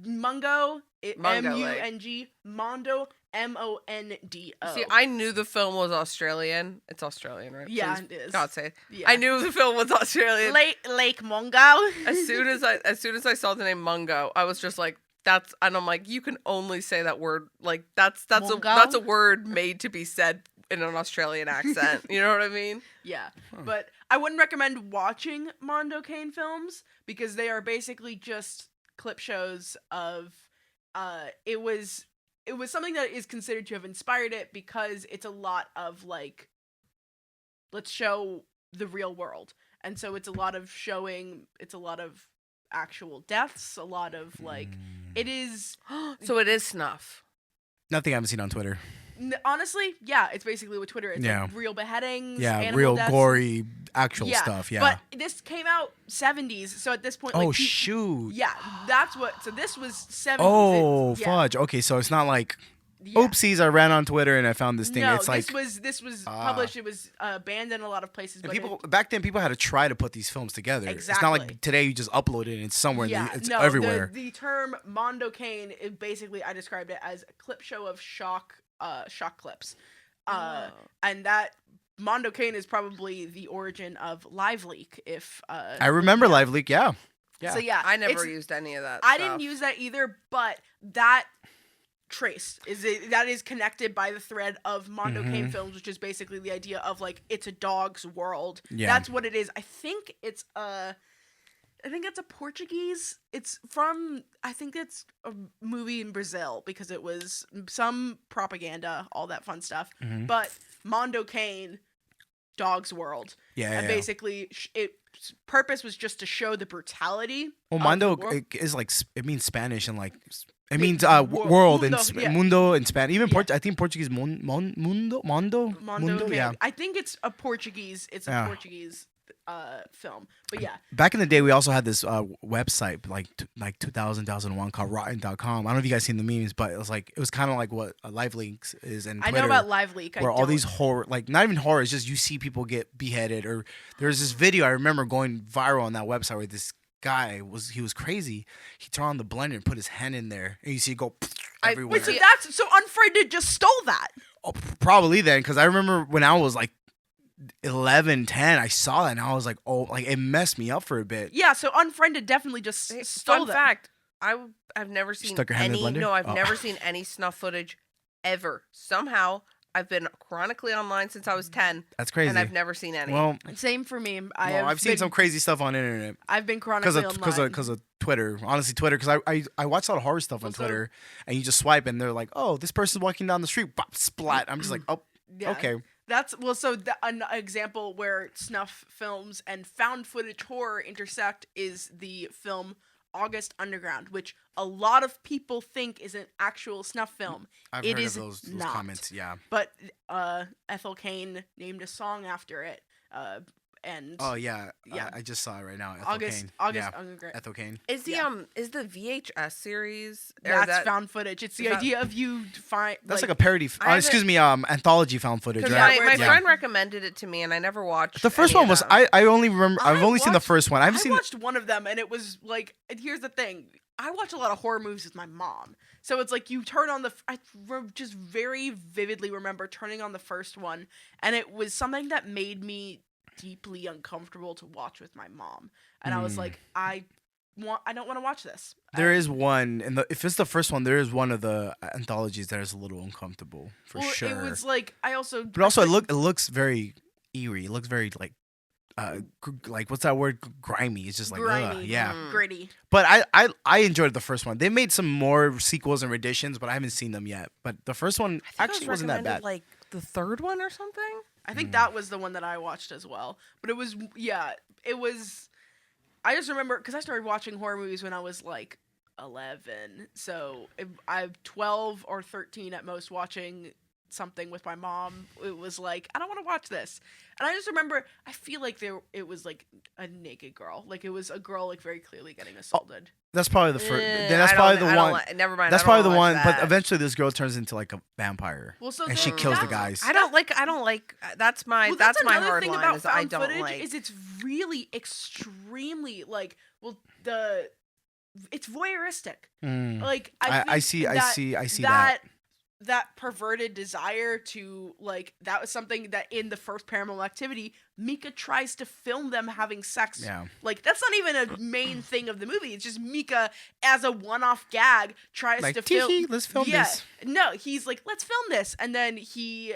C: Mungo,
A: Mungo
C: M-U-N-G, Mondo, M-O-N-D-O.
A: See, I knew the film was Australian. It's Australian, right?
C: Yeah,
A: Please,
C: it is.
A: God sake.
C: Yeah.
A: I knew the film was Australian.
C: Lake Mungo.
A: As soon as I saw the name Mungo, I was just like, and I'm like, you can only say that word. That's a word made to be said in an Australian accent. You know what I mean?
C: Yeah. Huh. But I wouldn't recommend watching Mondo Kane films because they are basically just clip shows of it was something that is considered to have inspired it because it's a lot of let's show the real world. And so it's a lot of actual deaths, a lot of it is
A: so it is snuff.
B: Nothing I haven't seen on Twitter.
C: Honestly, yeah, it's basically what Twitter is.
B: Yeah.
C: Real beheadings,
B: real
C: deaths.
B: Gory actual stuff. Yeah,
C: but this came out 70s, so at this point,
B: shoot.
C: Yeah, that's what. So this was 70s.
B: Oh, fudge. Okay, so it's not like oopsies. I ran on Twitter and I found this thing.
C: No,
B: it's
C: this was published. It was banned in a lot of places.
B: And
C: but
B: back then, people had to try to put these films together.
C: Exactly.
B: It's not like today you just upload it and it's somewhere. It's everywhere.
C: The term Mondo Kane, I described it as a clip show of shock clips. And that Mondo Cane is probably the origin of Live Leak. If
B: I remember Live Leak. Yeah.
C: So yeah,
A: I never used any of that.
C: I didn't use that either, but that trace that is connected by the thread of Mondo Cane films, which is basically the idea of like it's a dog's world.
B: Yeah.
C: That's what it is. I think it's a Portuguese. It's from, I think it's a movie in Brazil because it was some propaganda, all that fun stuff. But Mondo Cane, dog's world.
B: Yeah.
C: And basically its purpose was just to show the brutality.
B: Well, Mondo is like, it means Spanish and like, it means
C: Mundo,
B: world and
C: yeah.
B: mundo in Spanish. Even I think Portuguese mundo.
C: Yeah.
B: Yeah.
C: I think it's a Portuguese. It's a Portuguese film. But yeah.
B: Back in the day, we also had this website like 2000, 2001 called Rotten.com. I don't know if you guys seen the memes, but it was kind of like what Live Leaks is and Twitter.
C: I know about Live Leak.
B: Where all these horror, like not even horror, it's just you see people get beheaded. Or there's this video I remember going viral on that website where this guy was crazy. He turned on the blender and put his hand in there, and you see it go everywhere.
C: Wait, so that's so Unfriended just stole that?
B: Oh, probably then, because I remember when I was like 11, 10, I saw that and I was like, oh, like it messed me up for a bit.
C: Yeah, so Unfriended definitely just stole that.
A: Fun fact, I've never seen
B: Stuck your hand in the blender?
A: No, I've never seen any snuff footage ever. Somehow, I've been chronically online since I was 10.
B: That's crazy.
A: And I've never seen any.
B: Well,
C: same for me.
B: I've seen some crazy stuff on the internet.
C: I've been chronically online.
B: Because of Twitter. Honestly, Twitter. Because I watch a lot of horror stuff on Twitter. And you just swipe and they're like, oh, this person's walking down the street. Bop, splat. I'm just like, oh,
C: yeah.
B: Okay.
C: That's, well, so an example where snuff films and found footage horror intersect is the film August Underground, which a lot of people think is an actual snuff film.
B: I've
C: it
B: heard
C: is
B: of those
C: not.
B: comments, yeah.
C: But Ethel Cain named a song after it. And
B: oh yeah, I just saw it right now.
C: August Underground.
B: Ethel Cain.
A: Is the is the VHS series
C: that's found footage? It's the idea of you find
B: that's like a parody. Anthology found footage.
A: Right? My friend recommended it to me, and I never watched.
B: The first one was I only remember. I've only seen the first one. I
C: watched one of them, and it was like. Here's the thing. I watch a lot of horror movies with my mom, so it's like you turn on I just very vividly remember turning on the first one, and it was something that made me deeply uncomfortable to watch with my mom, and I was like, I don't want to watch this.
B: There is one, and if it's the first one, there is one of the anthologies that is a little uncomfortable for sure.
C: It was like
B: but also it looks very eerie. It looks very like what's that word? Grimy. It's just like
C: grimy, gritty.
B: But I enjoyed the first one. They made some more sequels and renditions, but I haven't seen them yet. But the first one actually wasn't that bad.
A: Like the third one or something.
C: I think that was the one that I watched as well. But it was I just remember because I started watching horror movies when I was like 11. So I'm 12 or 13 at most watching something with my mom. It was like, I don't want to watch this. And I just remember, I feel like it was like a naked girl. Like it was a girl like very clearly getting assaulted.
B: That's probably the first. That's probably the one.
A: Never mind.
B: That's probably the one. But eventually, this girl turns into like a vampire.
C: Well, and
B: she kills the guys.
A: I don't like. That's my.
C: Well,
A: that's my
C: another
A: hard
C: thing
A: line.
C: About
A: is
C: found
A: I don't
C: footage
A: like.
C: Is it's really extremely like it's voyeuristic. Like
B: I see that.
C: That perverted desire to like that was something that in the first Paranormal Activity, Mika tries to film them having sex.
B: Yeah.
C: Like that's not even a main thing of the movie. It's just Mika as a one-off gag tries to film.
B: Let's film this.
C: No, he's like, let's film this, and then she's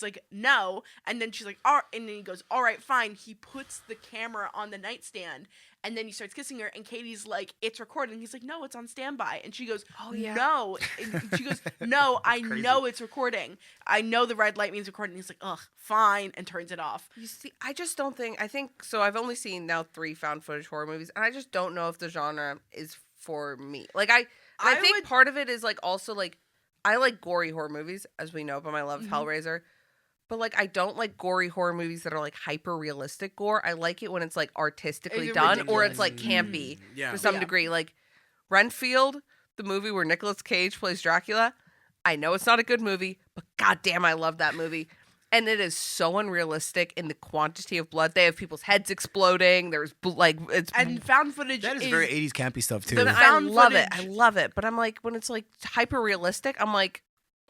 C: like, no, and then she's like, and then he goes, all right, fine. He puts the camera on the nightstand. And then he starts kissing her, and Katie's like, it's recording. He's like, no, it's on standby. And she goes, oh, yeah. No. And she goes, no, I know it's recording. I know the red light means recording. He's like, ugh, fine, and turns it off.
A: You see, I think, so I've only seen now 3 found footage horror movies, and I just don't know if the genre is for me. Like, I think part of it is, like, also, like, I like gory horror movies, as we know, by my love of Hellraiser. But, like, I don't like gory horror movies that are, like, hyper-realistic gore. I like it when it's, like, artistically done ridiculous. Or it's, like, campy to some degree. Like, Renfield, the movie where Nicolas Cage plays Dracula, I know it's not a good movie, but goddamn, I love that movie. And it is so unrealistic in the quantity of blood. They have people's heads exploding. There's,
C: And found footage
B: that is very 80s campy stuff, too.
A: I love it. But I'm, like, when it's, like, hyper-realistic, I'm, like,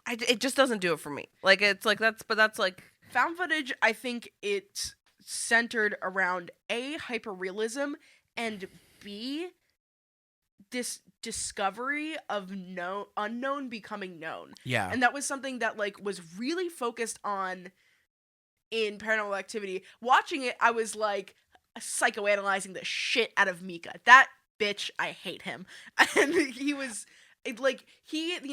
A: it just doesn't do it for me. Like, it's like, that's like,
C: Found footage, I think it's centered around A, hyperrealism, and B, this discovery of unknown becoming known.
B: Yeah.
C: And that was something that like was really focused on in Paranormal Activity. Watching it, I was like psychoanalyzing the shit out of Mika. That bitch, I hate him. And he was like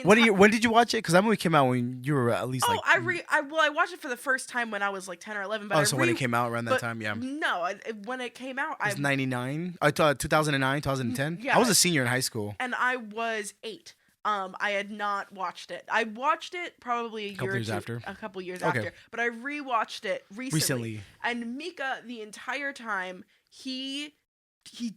B: When did you watch it? Because that movie came out when you were at least like.
C: I watched it for the first time when I was like 10 or 11. But
B: when it came out around that time, yeah.
C: No, when it came out,
B: it was 99. I thought 2009, 2010.
C: Yeah,
B: I was a senior in high school.
C: And I was 8. I had not watched it. I watched it probably a couple years after. But I rewatched it recently. And Mika, the entire time, he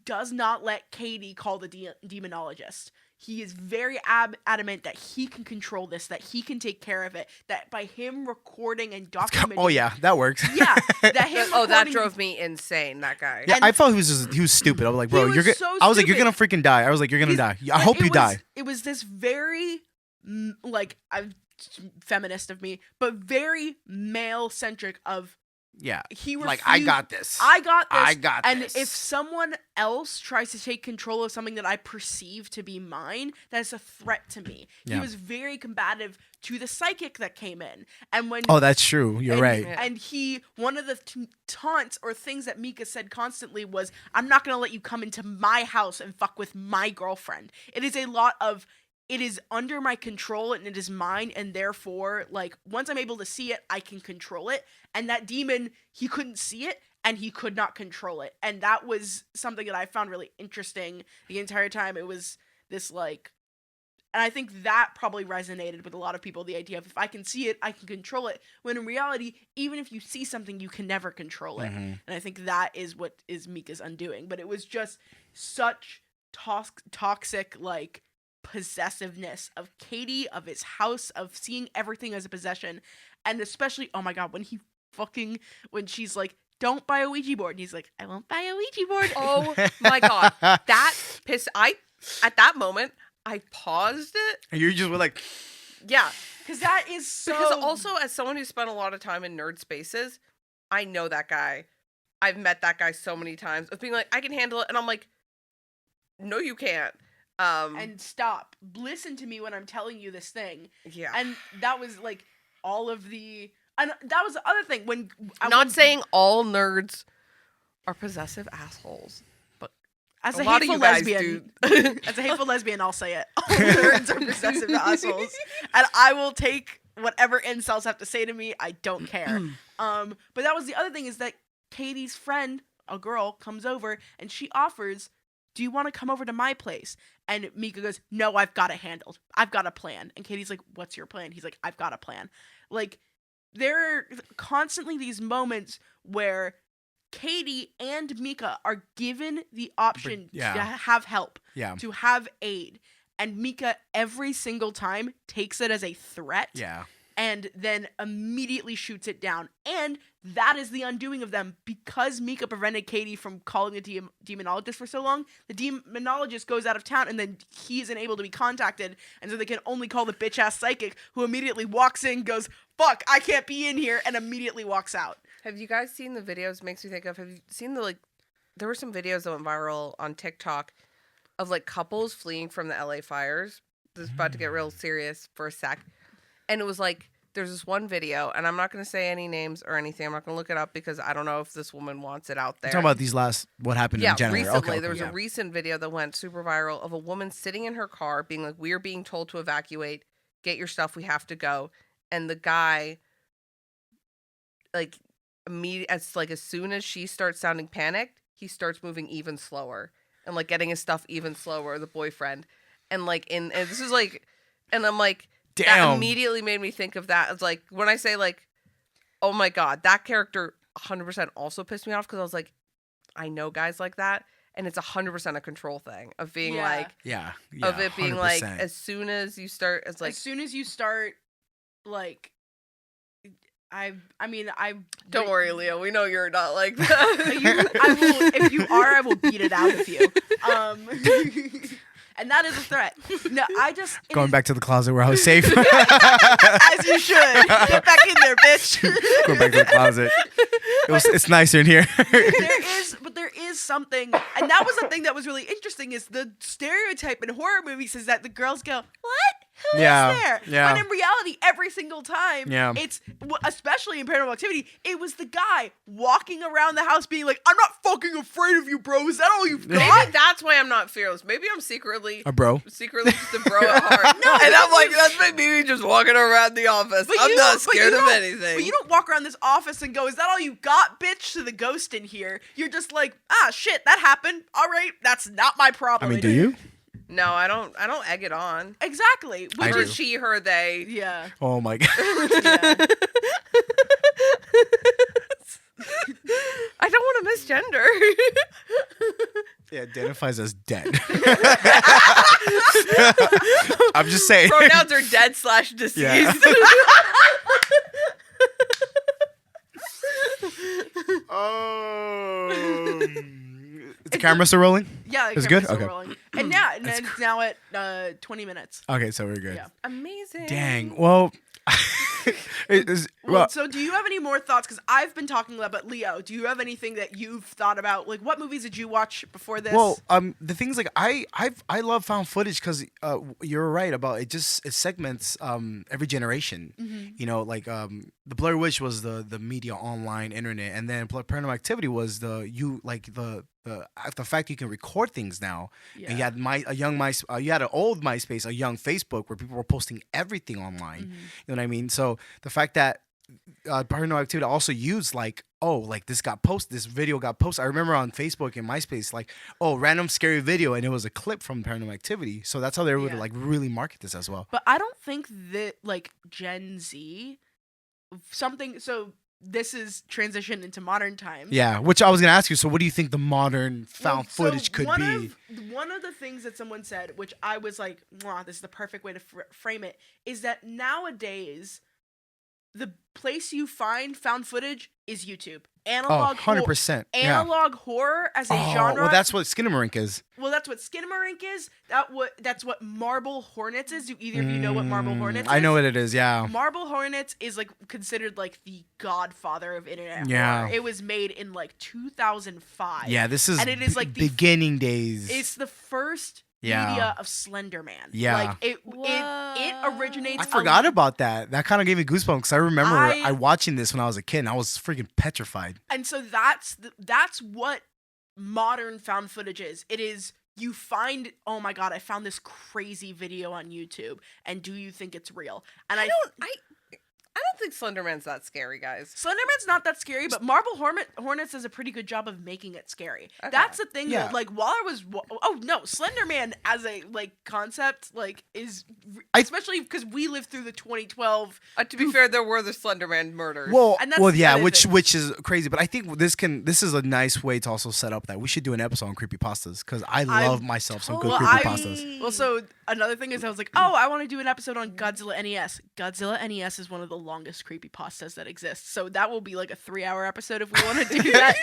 C: does not let Katie call the demonologist. He is very adamant that he can control this, that he can take care of it, that by him recording and documenting...
B: Oh, yeah, that works.
C: Yeah. That
A: drove me insane, that guy.
B: Yeah, I thought he was stupid. I was like, bro, you're going to... I was like, you're going to freaking die. I was like, you're going to die. I hope you die.
C: It was this very, like, feminist of me, but very male-centric of...
B: Yeah.
C: He refused,
B: like, I got this.
C: And if someone else tries to take control of something that I perceive to be mine, that's a threat to me. Yeah. He was very combative to the psychic that came in. And when
B: that's true. You're right.
C: And one of the taunts or things that Mika said constantly was, I'm not going to let you come into my house and fuck with my girlfriend. It is a lot of... It is under my control and it is mine, and therefore, like, once I'm able to see it, I can control it. And that demon, he couldn't see it, and he could not control it. And that was something that I found really interesting the entire time. It was this, like... And I think that probably resonated with a lot of people, the idea of, if I can see it, I can control it. When in reality, even if you see something, you can never control it. Mm-hmm. And I think that is what is Mika's undoing. But it was just such toxic, like... possessiveness of Katie, of his house, of seeing everything as a possession. And especially, oh my god, when she's like, don't buy a Ouija board, and he's like, I won't buy a Ouija board.
A: Oh my god, that pissed... at that moment, I paused it.
B: And you just were like...
C: Yeah, because that is so...
A: Because also, as someone who spent a lot of time in nerd spaces, I know that guy. I've met that guy so many times, of being like, I can handle it, and I'm like, no, you can't.
C: And stop. Listen to me when I'm telling you this thing.
A: Yeah.
C: And that was like all of the... And that was the other thing. When
A: saying all nerds are possessive assholes, but
C: as a hateful lesbian, as a hateful lesbian, I'll say it. All nerds are possessive assholes, and I will take whatever incels have to say to me. I don't care. But that was the other thing, is that Katie's friend, a girl, comes over and she offers, do you want to come over to my place? And Mika goes, no, I've got it handled. I've got a plan. And Katie's like, what's your plan? He's like, I've got a plan. Like, there are constantly these moments where Katie and Mika are given the option to have help, to have aid. And Mika, every single time, takes it as a threat. Yeah. And then immediately shoots it down. And that is the undoing of them. Because Mika prevented Katie from calling the demonologist for so long, the demonologist goes out of town, and then he isn't able to be contacted. And so they can only call the bitch-ass psychic, who immediately walks in, goes, fuck, I can't be in here, and immediately walks out.
A: Have you guys seen the videos? Makes me think of, have you seen there were some videos that went viral on TikTok of, like, couples fleeing from the LA fires. This is about to get real serious for a sec. And it was like, there's this one video, and I'm not going to say any names or anything. I'm not going to look it up because I don't know if this woman wants it out there.
B: You're talking about what happened in January.
A: Recently. Okay, there was a recent video that went super viral of a woman sitting in her car being like, we're being told to evacuate. Get your stuff. We have to go. And the guy, like, as soon as she starts sounding panicked, he starts moving even slower and, like, getting his stuff even slower, the boyfriend. And, like, and this is, like, and I'm like, damn. That immediately made me think of that. It's like, when I say, like, oh my god, that character 100% also pissed me off, because I was like, I know guys like that, and it's 100% a control thing of being like, of it being 100%. Like, as soon as you start,
C: like, I
A: don't worry, Leo. We know you're not like that.
C: If you are, I will beat it out of you. and that is a threat. No,
B: Going back to the closet where I was safe.
C: as you should. Get back in there, bitch.
B: Go back to the closet. It's nicer in here.
C: There is something, and that was the thing that was really interesting. Is the stereotype in horror movies is that the girls go, "What? Who is there?"
B: Yeah.
C: When in reality, every single time, it's especially in Paranormal Activity, it was the guy walking around the house being like, "I'm not fucking afraid of you, bro. Is that all you've got?"
A: Maybe that's why I'm not fearless. Maybe I'm secretly
B: A bro.
A: Secretly just a bro at heart. No, and I'm like, that's me just walking around the office. I'm not scared of anything.
C: But you don't walk around this office and go, "Is that all you got, bitch?" to the ghost in here. You're just like, "Ah, shit, that happened. All right, that's not my problem."
B: I mean, do you?
A: No, I don't egg it on.
C: Exactly.
B: I
A: Or
B: do.
A: she, her, they.
C: Yeah.
B: Oh my god.
C: Yeah.
A: I don't want to misgender.
B: Yeah, identifies as dead. I'm just saying.
A: Pronouns are dead/deceased.
B: Yeah. Is the camera still rolling?
C: Yeah,
B: It's
C: the
B: good?
C: camera's still
B: Okay.
C: rolling. And yeah, and it's now at 20 minutes.
B: Okay, so we're good.
C: Yeah.
A: Amazing.
B: Dang. Well,
C: Well, so do you have any more thoughts? Because I've been talking a lot, but Leo, do you have anything that you've thought about? Like, what movies did you watch before this?
B: well, the thing's like I love found footage because you're right about it. Just it segments every generation.
C: Mm-hmm.
B: You know, like the Blair Witch was the media, online, internet, and then Paranormal Activity was the fact you can record things now.
C: Yeah.
B: And you had you had an old MySpace, a young Facebook where people were posting everything online.
C: Mm-hmm.
B: You know what I mean? So the fact that Paranormal Activity also used this video got posted. I remember on Facebook and MySpace, random scary video, and it was a clip from Paranormal Activity. So that's how they would really market this as well.
C: But I don't think that Gen Z so this is transitioned into modern times.
B: Yeah, which I was gonna ask you. So what do you think the modern found footage could be?
C: One of the things that someone said, which I was like, "Mwah, this is the perfect way to frame it," is that nowadays the place you find found footage is YouTube. Analog
B: 100%.
C: Analog horror as a genre.
B: Well, that's what Skinamarink is.
C: Well, that's what Skinamarink is. That's what Marble Hornets is. Do either of you know what Marble Hornets is?
B: I know what it is, yeah.
C: Marble Hornets is considered the godfather of internet
B: Yeah.
C: horror. It was made in 2005.
B: Yeah, this is
C: and it is the
B: beginning days.
C: It's the first
B: Yeah.
C: media of Slender Man.
B: Yeah.
C: It originates.
B: I forgot about that. That kind of gave me goosebumps because I remember I watching this when I was a kid and I was freaking petrified.
C: And so that's what modern found footage is. It is you find, oh my god, I found this crazy video on YouTube, and do you think it's real? And I
A: don't think Slenderman's that scary, guys.
C: Slenderman's not that scary, but Marble Hornets does a pretty good job of making it scary.
A: Okay.
C: That's the thing.
B: Yeah.
C: That, while I was, Slenderman as a is especially because we lived through the 2012.
A: To be fair, there were the Slenderman murders.
B: Well,
C: And that's-
B: yeah,
C: that is
B: which is crazy. But I think this is a nice way to also set up that we should do an episode on creepypastas because I love myself some good creepypastas.
C: Well, so another thing is I was like, oh, I want to do an episode on Godzilla NES. Godzilla NES is one of the longest creepypastas that exists. So that will be a 3-hour episode if we want to do that.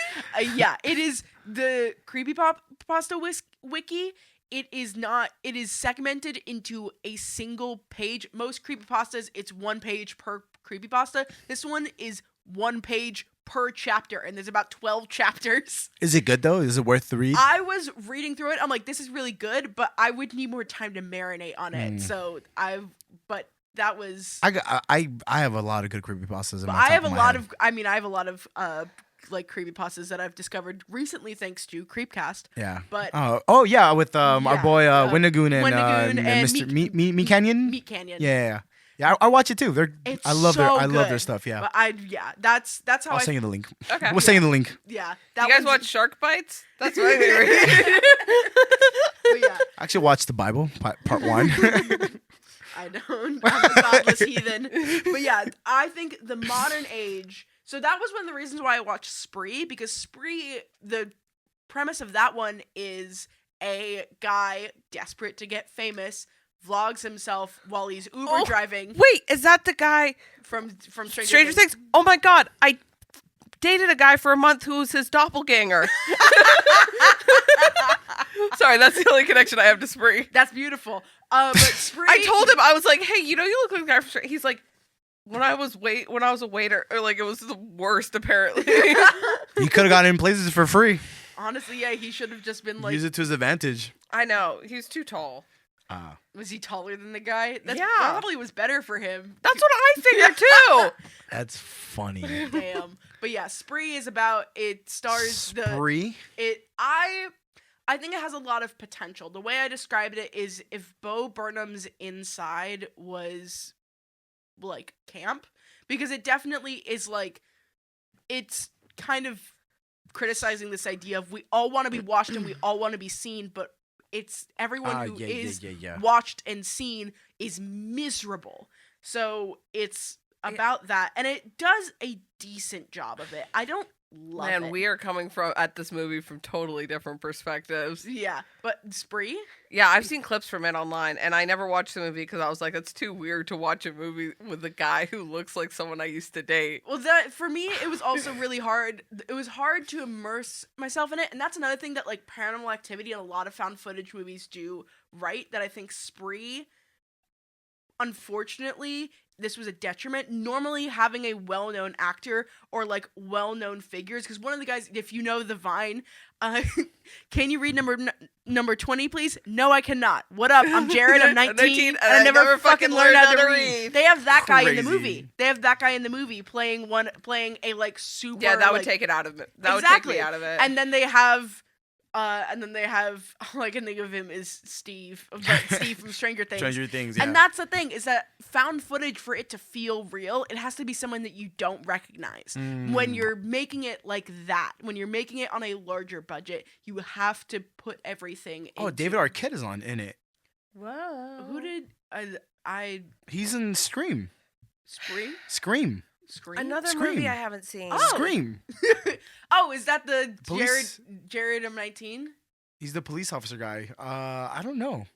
C: Yeah, it is the creepypasta wiki. It is segmented into a single page. Most creepypastas, it's 1 page per creepypasta. This one is 1 page per chapter, and there's about 12 chapters.
B: Is it good though? Is it worth the read?
C: I was reading through it. I'm like, this is really good, but I would need more time to marinate on it. So that was.
B: I have a lot of good creepypastas in my
C: I
B: top
C: have a
B: my
C: lot
B: head.
C: of. I mean, I have a lot of creepypastas that I've discovered recently thanks to Creepcast.
B: Yeah.
C: But
B: yeah, with our boy Winnegoon and
C: Wendigoon
B: Mr. Meat Canyon.
C: Meat Canyon.
B: Yeah. I watch it too. I love their stuff. Yeah.
C: But that's how
B: I'll send you the link.
A: Okay.
B: We'll send you the link.
C: Yeah.
A: You guys watch Shark Bites? That's my favorite.
C: But yeah.
B: I actually watched the Bible part 1.
C: I don't. I'm a godless heathen. But yeah, I think the modern age. So that was one of the reasons why I watched Spree, because Spree, the premise of that one is a guy desperate to get famous vlogs himself while he's Uber driving.
A: Wait, is that the guy
C: from
A: Stranger Things? Oh my god, I dated a guy for a month who was his doppelganger. Sorry, that's the only connection I have to Spree.
C: That's beautiful. But Spree,
A: I told him, I was like, hey, you look like the guy from Spree. He's like, when I was a waiter, or like it was the worst apparently.
B: He could have gotten in places for free.
C: Honestly, yeah, he should have just been like.
B: Use it to his advantage.
A: I know, he's too tall.
C: Was he taller than the guy? That
A: Yeah.
C: probably was better for him.
A: That's what I figured too.
B: That's funny.
C: Damn. But yeah, Spree is about. It stars
B: Spree?
C: I think it has a lot of potential. The way I described it is if Bo Burnham's Inside was like camp, because it definitely is like, it's kind of criticizing this idea of we all want to be watched and we all want to be seen, but it's everyone who is watched and seen is miserable. So it's about that, and it does a decent job of it. I don't love it.
A: Man, we are coming at this movie from totally different perspectives.
C: Yeah, but Spree?
A: Yeah, I've seen clips from it online, and I never watched the movie because I was like, it's too weird to watch a movie with a guy who looks like someone I used to date.
C: Well, for me, it was also really hard. It was hard to immerse myself in it, and that's another thing that like Paranormal Activity and a lot of found footage movies do right, that I think Spree, unfortunately, this was a detriment. Normally having a well-known actor or well-known figures, because one of the guys, if you know the Vine, can you read number 20 please? No, I cannot. What up? I'm Jared, I'm 19 and I never fucking learned how to read. They have that guy in the movie. They have that guy in the movie playing a super.
A: Yeah, that would take it out of it. That
C: exactly.
A: would take me out of it.
C: And then they have all I can think of him is Steve from Stranger Things.
B: Stranger Things, yeah.
C: And that's the thing, is that found footage, for it to feel real, it has to be someone that you don't recognize. When you're making it like that, when you're making it on a larger budget, you have to put everything into.
B: David Arquette is in it.
A: Whoa.
C: Who did I
B: He's in Scream.
C: Scream?
A: Another
B: Scream.
A: movie I haven't seen.
C: Oh.
B: Scream.
C: Oh, is that the
B: Police?
C: Jared, I'm 19?
B: He's the police officer guy. I don't know.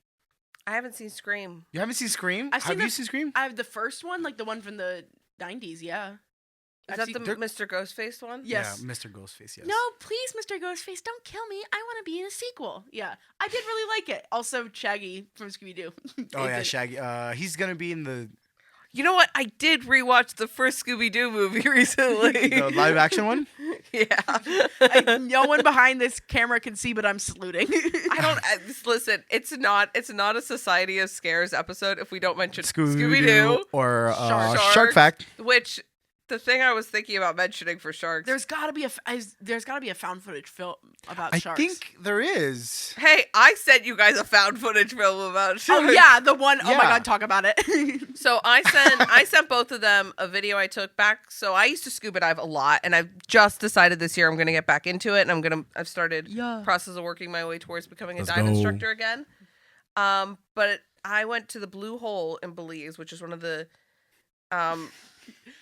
A: I haven't seen Scream.
B: You haven't seen Scream? Have you seen Scream?
C: I have the first one, like the one from the 90s, yeah.
A: Is that the Mr. Ghostface one?
C: Yes.
B: Yeah, Mr. Ghostface, yes.
C: No, please, Mr. Ghostface, don't kill me. I want to be in a sequel. Yeah, I did really like it. Also, Shaggy from Scooby-Doo.
B: Oh, yeah, Shaggy. He's going to be in the...
A: You know what? I did rewatch the first Scooby-Doo movie recently.
B: The live action one?
A: Yeah.
C: No one behind this camera can see, but I'm saluting.
A: Listen, it's not a Society of Scares episode if we don't mention
B: Scooby-Doo or Shark Fact.
A: Which, the thing I was thinking about mentioning for sharks.
C: There's got to be a found footage film about sharks.
B: I think there is.
A: Hey, I sent you guys a found footage film about sharks.
C: Oh yeah, the one.
B: Yeah.
C: Oh my god, talk about it.
A: So I sent both of them a video I took back. So I used to scuba dive a lot, and I've just decided this year I'm going to get back into it, and I've started process of working my way towards becoming a dive instructor again. But I went to the Blue Hole in Belize, which is one of the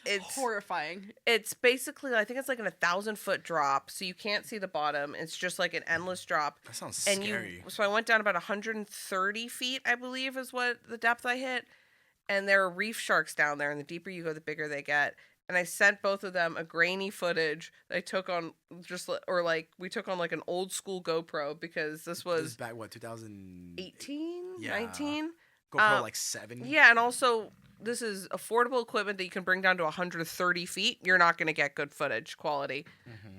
A: it's
C: horrifying.
A: It's basically, I think it's like an 1,000-foot drop, so you can't see the bottom. It's just like an endless drop.
B: That sounds scary.
A: So I went down about 130 feet, I believe, is what the depth I hit. And there are reef sharks down there, and the deeper you go, the bigger they get. And I sent both of them a grainy footage that I took on we took on like an old school GoPro, because this was
B: back, what, 2018?
A: 19?
B: GoPro like 7?
A: Yeah, and also this is affordable equipment that you can bring down to 130 feet. You're not going to get good footage quality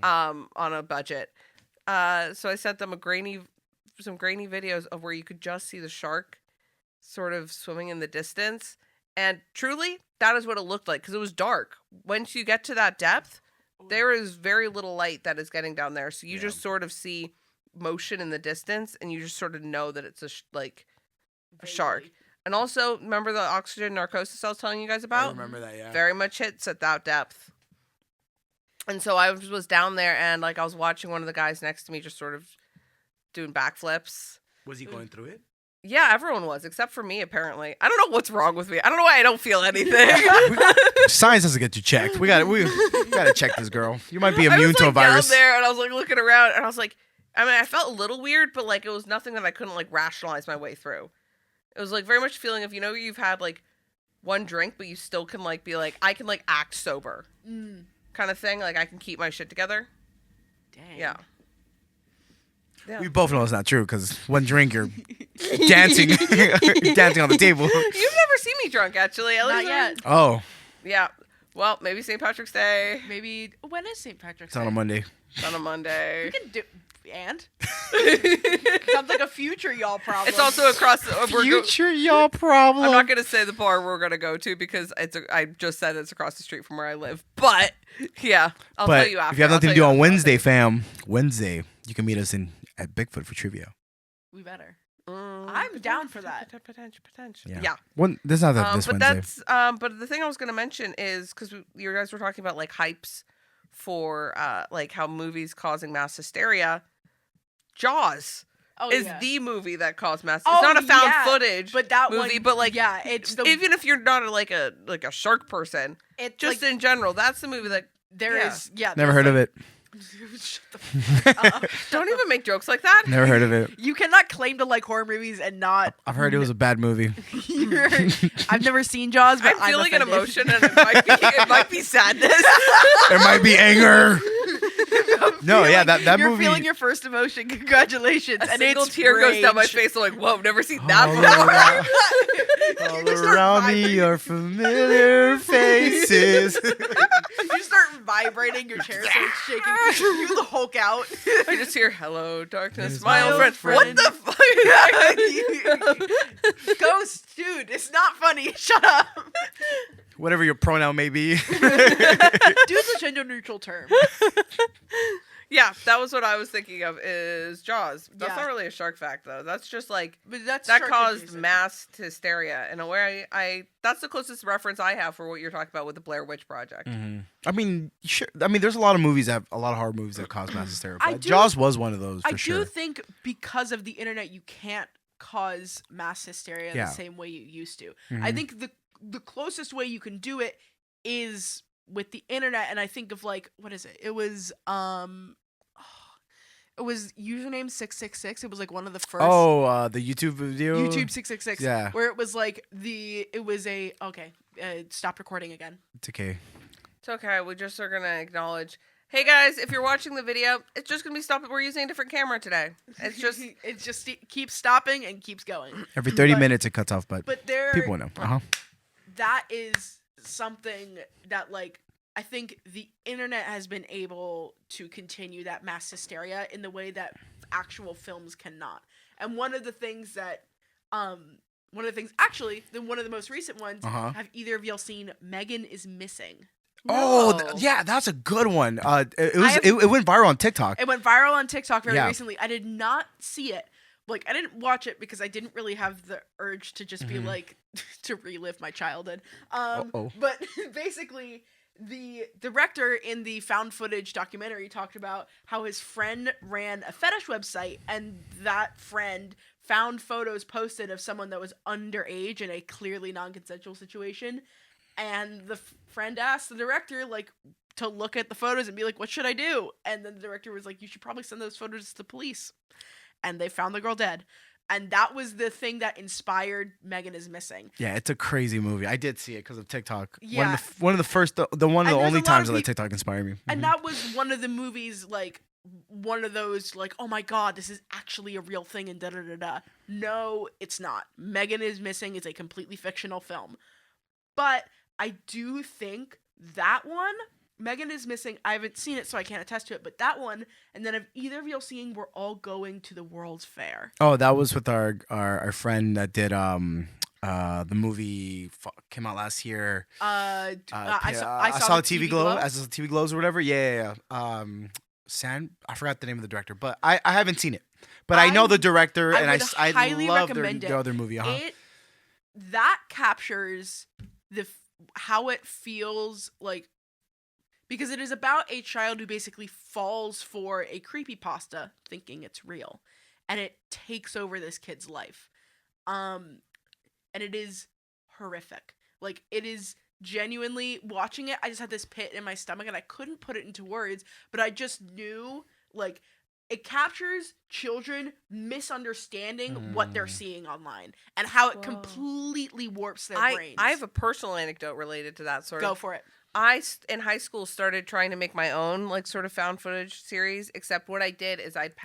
A: on a budget. So I sent them some grainy videos of where you could just see the shark sort of swimming in the distance. And truly, that is what it looked like, because it was dark. Once you get to that depth, there is very little light that is getting down there. So you just sort of see motion in the distance, and you just sort of know that it's a shark. And also, remember the oxygen narcosis I was telling you guys about?
B: I remember that, yeah.
A: Very much hits at that depth. And so I was down there, and I was watching one of the guys next to me just sort of doing backflips.
B: Was he going through it?
A: Yeah, everyone was, except for me, apparently. I don't know what's wrong with me. I don't know why I don't feel anything.
B: Science has to get you checked. We gotta check this girl. You might be immune to a virus.
A: Down there, and I was looking around, and I was like, I felt a little weird, but it was nothing that I couldn't rationalize my way through. It was very much feeling of, you've had one drink, but you still can be I can act sober, kind of thing. I can keep my shit together.
C: Dang.
A: Yeah. Yeah.
B: We both know it's not true because one drink you're dancing, dancing on the table.
A: You've never seen me drunk, actually. At
C: Not
A: least
C: yet.
B: Oh,
A: Yeah. Well, maybe St. Patrick's Day.
C: Maybe when is St. Patrick's
B: it's
C: Day?
B: on a Monday.
A: It's on a Monday.
C: We can do and sounds like a future y'all problem.
A: It's also across.
B: Future y'all problem.
A: I'm not gonna say the bar we're gonna go to because I just said it's across the street from where I live. But yeah, I'll
B: But
A: tell you after.
B: if you have
A: I'll
B: nothing to
A: tell
B: do on
A: you
B: Wednesday, fam, Wednesday you can meet us at Bigfoot for trivia.
C: we better.
A: after.
C: I'm down for that.
A: Potential.
B: Yeah.
A: Yeah.
B: This is not this
A: but
B: Wednesday.
A: that's but the thing I was gonna mention is because you guys were talking about like hypes for like how movies causing mass hysteria. Jaws
C: Oh,
A: is
C: yeah.
A: the movie that caused mass.
C: Oh,
A: It's not a found
C: yeah,
A: footage,
C: but that
A: movie.
C: one,
A: But like,
C: yeah, it's the,
A: even if you're not a shark person,
C: it
A: just
C: like,
A: in general, that's the movie that.
C: there
A: yeah.
C: is yeah.
B: Never heard of it.
C: Shut the fuck up.
A: Don't even make jokes like that.
B: Never heard of it.
C: You cannot claim to like horror movies and not.
B: I've heard it was a bad movie.
C: I've never seen Jaws, but
A: I'm feeling an
C: offended.
A: emotion, and it might be sadness.
B: There might be anger. No, yeah, that
C: You're
B: movie.
C: feeling your first emotion. Congratulations.
A: A
C: and
A: single
C: it's
A: tear goes down my
C: rage.
A: face. I'm like, whoa, I've never seen that
B: All
A: before.
B: around,
C: You
B: all
C: just start
B: around me
C: vibrating.
B: are familiar faces.
C: You start vibrating, your chair starts shaking. You the Hulk out.
A: I just hear "Hello, darkness,
B: Yes,
A: my
B: my
A: old
B: old
A: friend."
C: friend.
A: What the fuck?
C: Ghost, dude, it's not funny. Shut up.
B: Whatever your pronoun may be.
C: Dude's a gender neutral term.
A: Yeah, that was what I was thinking of. Is Jaws? That's
C: Yeah.
A: not really a shark fact, though. That's just like
C: But that's
A: that
C: shark
A: caused
C: adjacent.
A: mass hysteria in a way. I that's the closest reference I have for what you're talking about with the Blair Witch Project.
B: I mean, sure. I mean, there's a lot of movies a lot of horror movies that cause mass hysteria.
C: I
B: But
C: do-
B: Jaws was one of those for
C: I
B: sure.
C: do think because of the internet, you can't cause mass hysteria
B: Yeah.
C: the same way you used to. I think the closest way you can do it is with the internet, and I think of like what is it? It was username 666. It was like one of the first.
B: Oh, the YouTube video.
C: YouTube 666.
B: Yeah.
C: Where it was like stop recording again.
B: It's okay.
A: It's okay. We just are gonna acknowledge. Hey guys, if you're watching the video, it's just gonna be stopping. We're using a different camera today. It's just
C: it just keeps stopping and keeps going.
B: Every 30
C: But-
B: minutes it cuts off, but
C: But there
B: people will know. Uh-huh.
C: that is something that like I think the internet has been able to continue that mass hysteria in the way that actual films cannot. And one of the things actually, one of the most recent ones,
B: Uh-huh.
C: have either of y'all seen Megan is Missing?
B: Oh,
A: No.
B: yeah, that's a good one. It
C: have-
B: went viral on TikTok.
C: It went viral on TikTok very
B: Yeah.
C: recently. I did not see it. Like, I didn't watch it because I didn't really have the urge to just be like, to relive my childhood.
B: Uh-oh.
C: But basically, the director in the found footage documentary talked about how his friend ran a fetish website, and that friend found photos posted of someone that was underage in a clearly non-consensual situation. And the friend asked the director, like, to look at the photos and be like, what should I do? And then the director was like, you should probably send those photos to the police. And they found the girl dead. And that was the thing that inspired Megan is Missing.
B: Yeah, it's a crazy movie. I did see it because of TikTok.
C: Yeah.
B: One of the first, one of the
C: And there's
B: only
C: a lot
B: times
C: of
B: that
C: peop-
B: TikTok inspired me.
C: And that was one of the movies, like, one of those, like, oh my god, this is actually a real thing and da-da-da-da. No, it's not. Megan is Missing is a completely fictional film. But I do think that one, Megan is Missing, I haven't seen it, so I can't attest to it, but that one, and then have either of y'all seen We're All Going to the World's Fair?
B: Oh, that was with our friend that did the movie came out last year.
C: I
B: I saw the TV Glow. I saw the TV Glows or whatever. Yeah. I forgot the name of the director, but I haven't seen it. But I know the director,
C: I
B: and
C: would
B: I
C: highly
B: love
C: recommend
B: their other movie.
C: That captures how it feels like, because it is about a child who basically falls for a creepypasta thinking it's real, and it takes over this kid's life. And it is horrific. Like, it is genuinely, watching it, I just had this pit in my stomach and I couldn't put it into words, but I just knew, like, it captures children misunderstanding what they're seeing online and how it
A: Whoa.
C: completely warps their brains.
A: I have a personal anecdote related to that sort of.
C: Go for it.
A: In high school, started trying to make my own, like, sort of found footage series, except what I did is I'd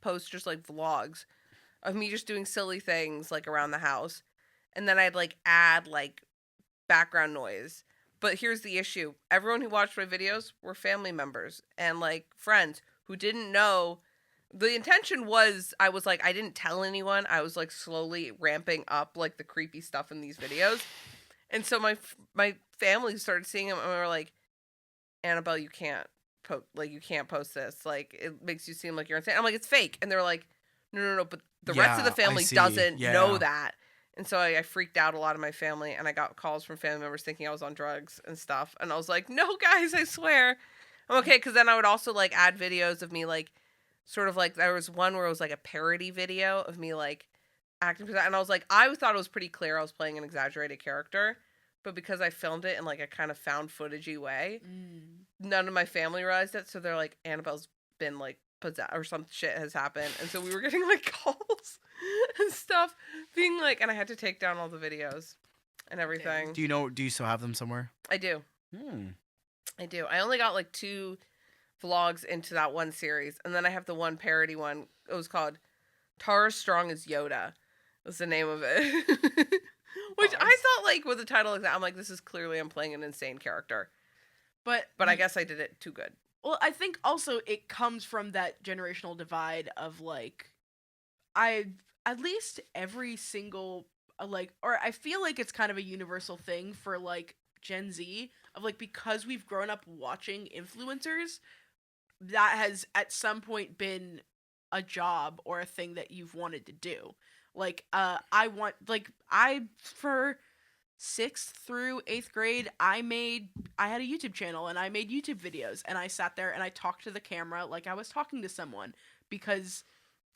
A: post just like vlogs of me just doing silly things like around the house. And then I'd like add like background noise. But here's the issue. Everyone who watched my videos were family members and like friends who didn't know. The intention was, I was like, I didn't tell anyone. I was like slowly ramping up like the creepy stuff in these videos. And so my family started seeing them and we were like, Annabelle, you can't post this. Like, it makes you seem like you're insane. I'm like, it's fake. And they're like, no, but the rest of the family doesn't know that. And so I freaked out a lot of my family, and I got calls from family members thinking I was on drugs and stuff. And I was like, no, guys, I swear. I'm okay, because then I would also, like, add videos of me, like, sort of like, there was one where it was, like, a parody video of me, like, acting. And I was like, I thought it was pretty clear I was playing an exaggerated character. But because I filmed it in, like, a kind of found footage-y way, none of my family realized it. So they're like, Annabelle's been, like, possessed, or some shit has happened. And so we were getting, like, calls and stuff being like, and I had to take down all the videos and everything.
B: Do you still have them somewhere?
A: I do. I do. I only got like 2 vlogs into that one series, and then I have the one parody one. It was called Tara Strong as Yoda was the name of it. Which I thought, like, with a title like that, I'm like, this is clearly I'm playing an insane character. But I guess I did it too good.
C: Well, I think also it comes from that generational divide of, like, at least every single, like, or I feel like it's kind of a universal thing for, like, Gen Z, of, like, because we've grown up watching influencers, that has at some point been a job or a thing that you've wanted to do. Like, for 6th through 8th grade, I had a YouTube channel and I made YouTube videos, and I sat there and I talked to the camera like I was talking to someone, because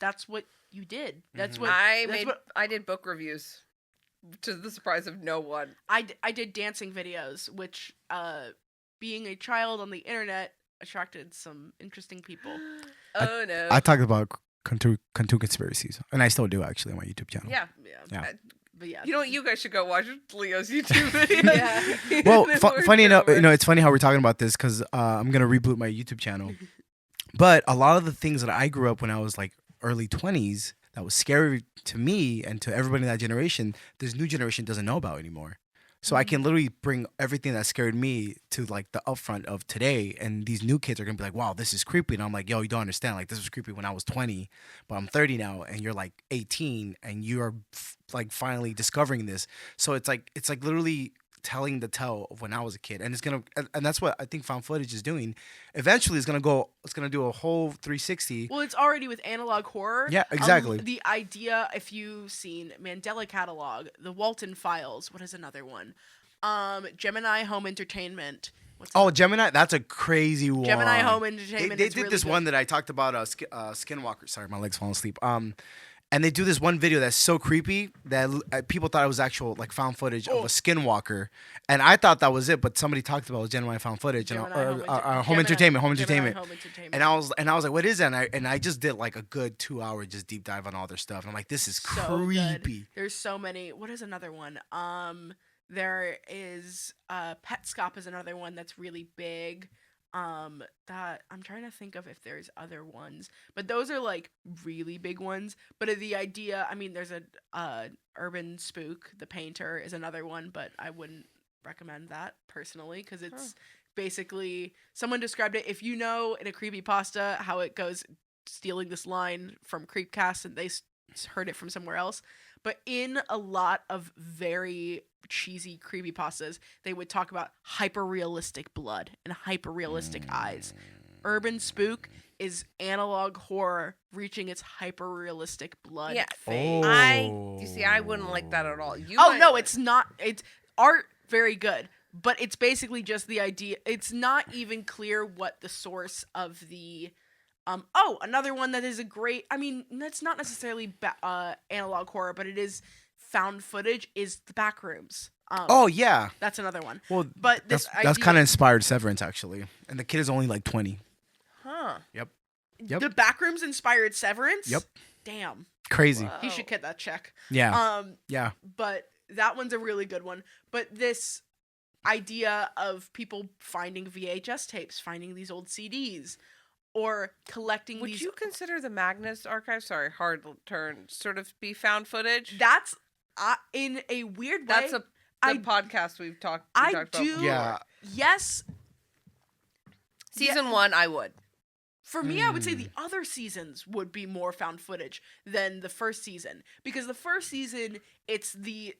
C: that's what you did. That's what
A: I did book reviews, to the surprise of no one.
C: I did dancing videos, which, being a child on the internet, attracted some interesting people.
A: Oh, no.
B: I talked about Cantu conspiracies, and I still do, actually, on my YouTube channel.
A: Yeah.
C: But yeah.
A: You know what? You guys should go watch Leo's YouTube videos.
C: Yeah.
B: Well, funny enough, it's funny how we're talking about this, because I'm going to reboot my YouTube channel. But a lot of the things that I grew up when I was, like, early 20s that was scary to me and to everybody in that generation, this new generation doesn't know about anymore. So I can literally bring everything that scared me to, like, the upfront of today, and these new kids are gonna be like, wow, this is creepy. And I'm like, yo, you don't understand, like, this was creepy when I was 20, but I'm 30 now, and you're like 18, and you are like finally discovering this. So it's like literally telling the tale of when I was a kid, and and that's what I think found footage is doing. Eventually it's gonna do a whole 360.
C: Well, it's already with analog horror.
B: Yeah, exactly.
C: The idea, if you've seen Mandela Catalog, The Walton Files, what is another one? Gemini Home Entertainment.
B: Gemini, that's a crazy one.
C: Gemini Home Entertainment.
B: They
C: is
B: did
C: really
B: this
C: good.
B: one that I talked about, Skinwalker. Sorry, my leg's falling asleep. And they do this one video that's so creepy that people thought it was actual, like, found footage of a skinwalker, and I thought that was it. But somebody talked about it was genuine found footage, home entertainment. And I was like, what is that? And I just did like a good 2-hour just deep dive on all their stuff. And I'm like, this is
C: So
B: creepy.
C: good. There's so many. What is another one? There is Petscop is another one that's really big. That I'm trying to think of if there's other ones, but those are like really big ones. But the idea, I mean, there's a Urban Spook, The Painter is another one, but I wouldn't recommend that personally, because it's basically, someone described it, if you know in a creepypasta how it goes, stealing this line from Creepcast and they heard it from somewhere else. But in a lot of very cheesy creepypastas, they would talk about hyper-realistic blood and hyper-realistic eyes. Urban Spook is analog horror reaching its hyper-realistic blood phase.
A: I wouldn't like that at all.
C: No, it's not. It's art, very good. But it's basically just the idea. It's not even clear what the source of the... another one that is a great... I mean, that's not necessarily analog horror, but it is found footage, is The Backrooms.
B: Yeah.
C: That's another one.
B: Well,
C: but
B: that's kind of inspired Severance, actually. And the kid is only like 20.
A: Huh.
B: Yep.
C: The Backrooms inspired Severance?
B: Yep.
C: Damn.
B: Crazy.
A: Whoa.
C: He should get that check.
B: Yeah. Yeah.
C: But that one's a really good one. But this idea of people finding VHS tapes, finding these old CDs, or collecting
A: Would
C: these.
A: you consider the Magnus archive? Sorry, hard turn. Sort of be found footage.
C: That's in a weird way.
A: That's the podcast we talked about
C: do.
A: before.
B: Yeah.
C: Yes.
A: Season 1, I would.
C: For me, I would say the other seasons would be more found footage than the first season, because the first season, it's the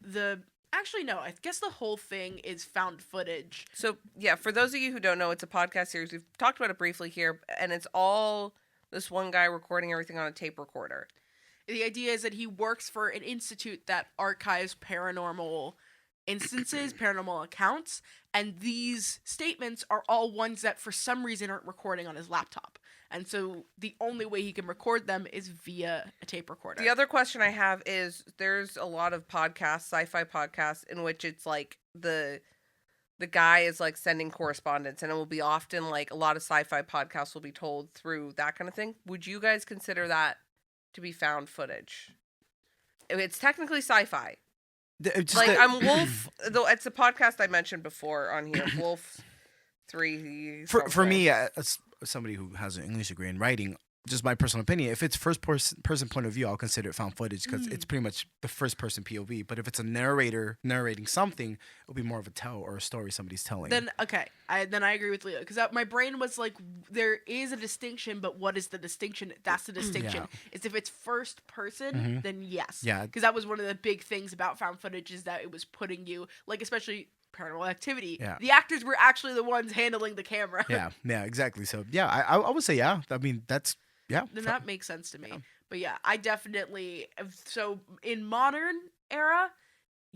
C: actually no, I guess the whole thing is found footage.
A: So yeah, for those of you who don't know, it's a podcast series. We've talked about it briefly here, and it's all this one guy recording everything on a tape recorder.
C: The idea is that he works for an institute that archives paranormal instances, paranormal accounts, and these statements are all ones that for some reason aren't recording on his laptop. And so the only way he can record them is via a tape recorder.
A: The other question I have is there's a lot of podcasts, sci-fi podcasts, in which it's like the guy is like sending correspondence, and it will be often like a lot of sci-fi podcasts will be told through that kind of thing. Would you guys consider that to be found footage? It's technically sci-fi. I'm Wolf. Though it's a podcast I mentioned before on here. Wolf 3.
B: For me, as somebody who has an English degree in writing, just my personal opinion, if it's first person point of view, I'll consider it found footage because it's pretty much the first person POV. But if it's a narrator narrating something, it'll be more of a tell or a story somebody's telling.
C: Then okay, I agree with Leo, because my brain was like, there is a distinction, but what is the distinction? That's the distinction. Is if it's first person, then yes.
B: Yeah.
C: Because that was one of the big things about found footage, is that it was putting you, like, especially Paranormal Activity.
B: Yeah.
C: The actors were actually the ones handling the camera.
B: Yeah, exactly. So yeah, I would say yeah. I mean that's yeah.
C: Then that makes sense to me. But yeah, I definitely. So in modern era,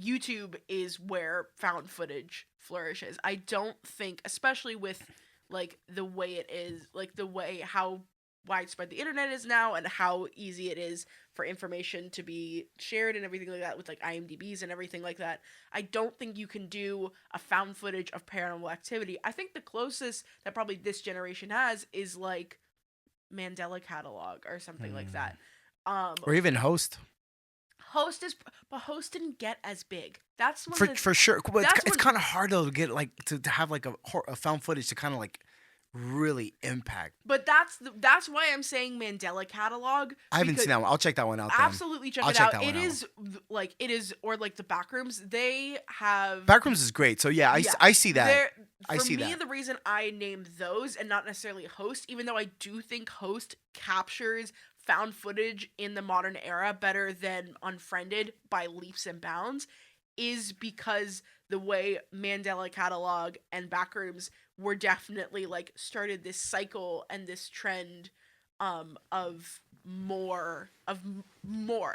C: YouTube is where found footage flourishes. I don't think, especially with like the way it is, like the way how widespread the internet is now and how easy it is for information to be shared and everything like that, with like IMDb's and everything like that. I don't think you can do a found footage of Paranormal Activity. I think the closest that probably this generation has is like Mandela Catalog or something like that.
B: Or even Host.
C: But Host didn't get as big. That's one
B: for sure. Well, it's kind of hard though to get like to have like a found footage to kind of like really impact.
C: But that's why I'm saying Mandela Catalog.
B: I haven't seen that one. I'll check that one out.
C: Absolutely check it out. It is or like the Backrooms. They have
B: Backrooms is great. So yeah, I see that.
C: For me, the reason I named those and not necessarily Host, even though I do think Host captures found footage in the modern era better than Unfriended by leaps and bounds, is because the way Mandela Catalog and Backrooms were definitely like started this cycle and this trend of more.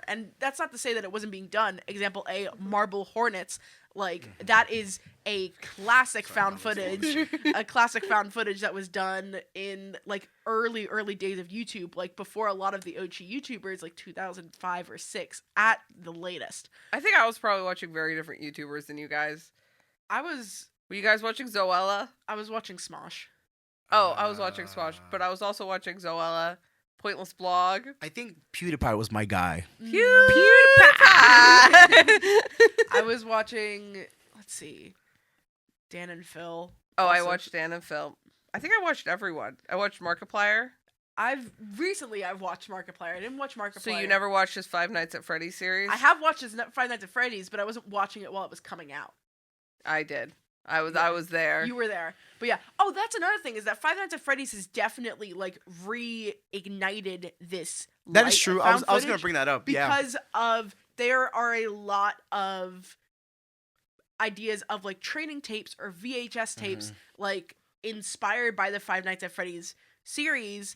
C: And that's not to say that it wasn't being done. Example A, Marble Hornets. Like, that is a classic found footage. A classic found footage that was done in like early days of YouTube, like before a lot of the OG YouTubers, like 2005 or 6 at the latest.
A: I think I was probably watching very different YouTubers than you guys. Were you guys watching Zoella?
C: I was watching Smosh.
A: Oh, I was watching Smosh, but I was also watching Zoella, Pointless Blog.
B: I think PewDiePie was my guy.
A: PewDiePie!
C: I was watching, let's see, Dan and Phil.
A: Oh, I watched Dan and Phil. I think I watched everyone. I watched Markiplier.
C: I've watched Markiplier. I didn't watch Markiplier.
A: So you never watched his Five Nights at Freddy's series?
C: I have watched his Five Nights at Freddy's, but I wasn't watching it while it was coming out.
A: I did. I was there.
C: You were there. But yeah. Oh, that's another thing, is that Five Nights at Freddy's has definitely like reignited this.
B: That is true. I was going to bring that up.
C: Because there are a lot of ideas of like training tapes or VHS tapes like inspired by the Five Nights at Freddy's series,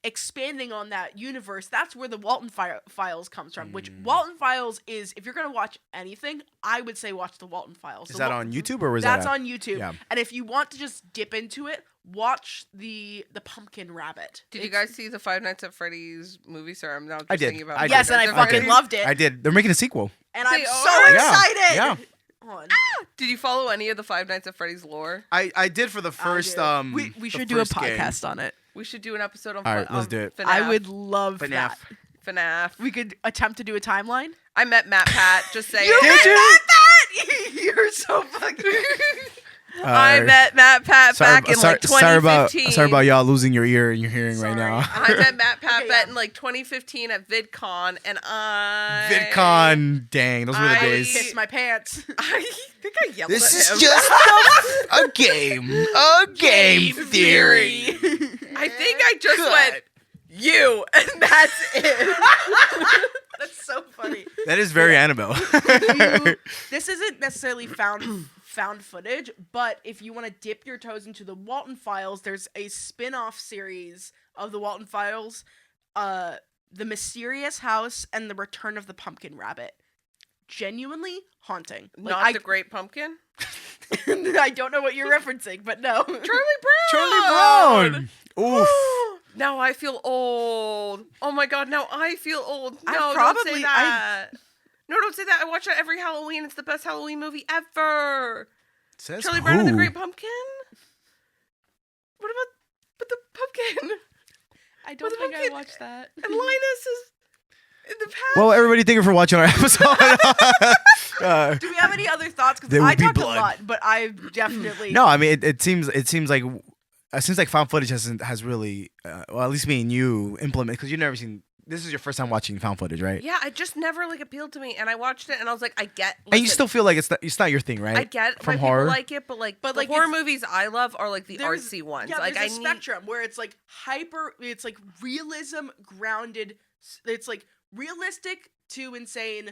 C: expanding on that universe. That's where the Walton Files comes from, which Walton Files is, if you're going to watch anything, I would say watch the Walton Files.
B: Is that on YouTube or was that?
C: That's on YouTube. Yeah. And if you want to just dip into it, watch the Pumpkin Rabbit.
A: Did you guys see the Five Nights at Freddy's movie? Sorry, I'm now just thinking about it.
C: Yes, and I fucking loved it.
B: I did. They're making a sequel.
C: And I'm so excited.
B: Yeah.
A: Did you follow any of the Five Nights at Freddy's lore?
B: I did for the first.
C: We should do a podcast on it.
A: We should do an episode on.
B: All right, let's do it.
A: FNAF.
C: I would love that.
A: FNAF.
C: We could attempt to do a timeline.
A: I met Matt Pat. Just saying.
C: You met Matt Pat? You're so fucking.
A: I met Matt Pat back in like 2015.
B: Sorry about y'all losing your ear and your hearing right now.
A: I met Matt Pat in like 2015 at VidCon, and
B: VidCon, dang, those were the days.
C: Kiss my pants.
A: I think I yelled
B: This
A: at him.
B: is just a game theory.
A: I think I just went, you, and that's it.
C: That's so funny.
B: That is very Annabelle.
C: This isn't necessarily found footage, but if you want to dip your toes into the Walton Files, there's a spin-off series of the Walton Files, The Mysterious House and the Return of the Pumpkin Rabbit. Genuinely haunting.
A: Not the Great Pumpkin?
C: I don't know what you're referencing, but no.
A: Charlie Brown!
B: Oof.
A: Now I feel old. Oh my god, now I feel old. No, don't say that. No, don't say that. I watch that every Halloween. It's the best Halloween movie ever.
B: Says
A: Charlie
B: who?
A: Brown and the Great Pumpkin? What about the pumpkin?
C: I don't think I watched that.
A: And Linus is in the past.
B: Well, everybody, thank you for watching our episode.
C: Do we have any other thoughts?
B: There
C: Because
B: will
C: I
B: be
C: talked
B: blood.
C: a lot, but I definitely...
B: No, I mean, it seems like found footage has really, well, at least me and you implement, because you've never seen. This is your first time watching found footage, right?
A: Yeah, it just never like appealed to me, and I watched it, and I was like, I get.
B: And you still feel like it's not your thing, right?
A: I get
B: from
A: why
B: horror.
A: people like it, but the horror movies I love are like the artsy ones.
C: Yeah,
A: like
C: there's
A: I
C: a
A: need
C: spectrum where it's like it's like realism grounded. It's like realistic to insane,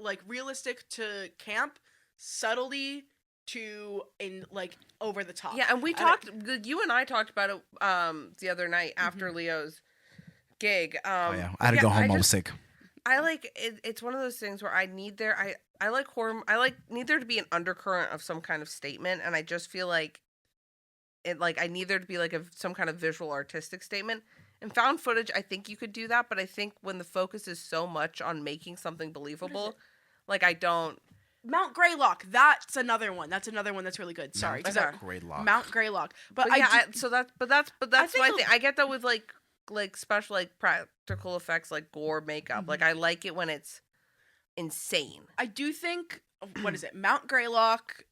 C: like realistic to camp, subtlety to like over the top.
A: Yeah, and we talked. You and I talked about it the other night after Leo's gig.
B: Oh yeah, I had to go home. I was sick.
A: I like it. It's one of those things where I need I like horror. I need there to be an undercurrent of some kind of statement, and I just feel like it. Like I need there to be like some kind of visual artistic statement. And found footage, I think you could do that, but I think when the focus is so much on making something believable, like I don't.
C: Mount Greylock. That's another one. That's really good. Sorry,
B: Greylock.
C: Mount Greylock. But
A: that's my thing. I get that with like special like practical effects like gore makeup. Like I like it when it's insane.
C: I do think what is it? Mount Greylock.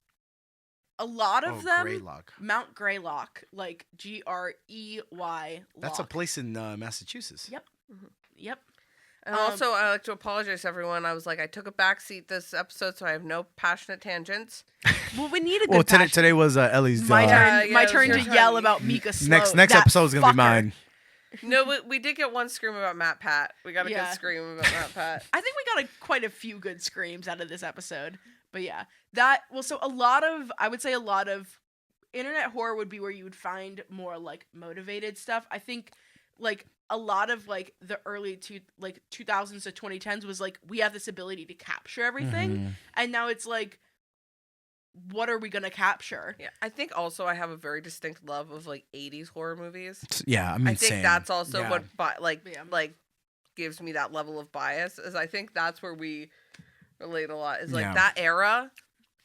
C: A lot of them.
B: Greylock.
C: Mount Greylock, like Grey.
B: That's a place in Massachusetts.
C: Yep. Yep.
A: And also, I like to apologize to everyone. I was like, I took a backseat this episode, so I have no passionate tangents.
C: Well, we need a good.
B: Well, today was Ellie's.
C: My turn.
A: Yeah,
C: My turn to
A: turn.
C: yell about Mika Sloat.
B: Next episode is gonna be mine.
A: No, we did get one scream about Matt Pat. We got a good scream about Matt Pat.
C: I think we got quite a few good screams out of this episode. But yeah, so I would say a lot of internet horror would be where you would find more like motivated stuff. I think like a lot of like the early 2000s to 2010s was like we have this ability to capture everything, and now it's like, what are we gonna capture?
A: Yeah, I think also I have a very distinct love of like 80s horror movies.
B: Yeah, I mean,
A: I think
B: same.
A: that's also
B: Yeah.
A: what like gives me that level of bias. Is I think that's where we relate a lot. Is like that era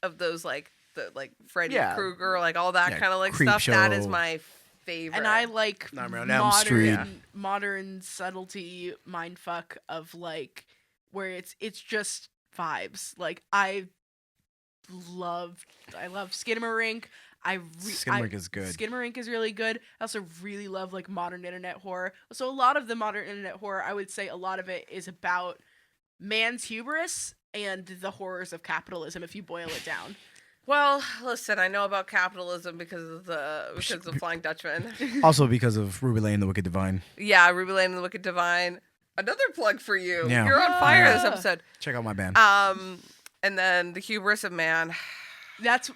A: of those like the like Freddy Krueger, like all that kind of like stuff.
B: Creepshow.
A: That is my favorite.
C: And I like
B: Nightmare on Elm Street.
C: modern subtlety mindfuck of like where it's just vibes. Like I love Skinamarink.
B: Skinamarink is good.
C: Skinamarink is really good. I also really love like modern internet horror. So a lot of the modern internet horror, I would say a lot of it is about man's hubris and the horrors of capitalism if you boil it down.
A: Well, listen, I know about capitalism because of Flying Dutchman.
B: Also because of Ruby Lane and the Wicked Divine.
A: Yeah, Ruby Lane and the Wicked Divine. Another plug for you.
B: Yeah.
A: You're on fire this episode.
B: Check out my band.
A: And then the hubris of man.
C: That's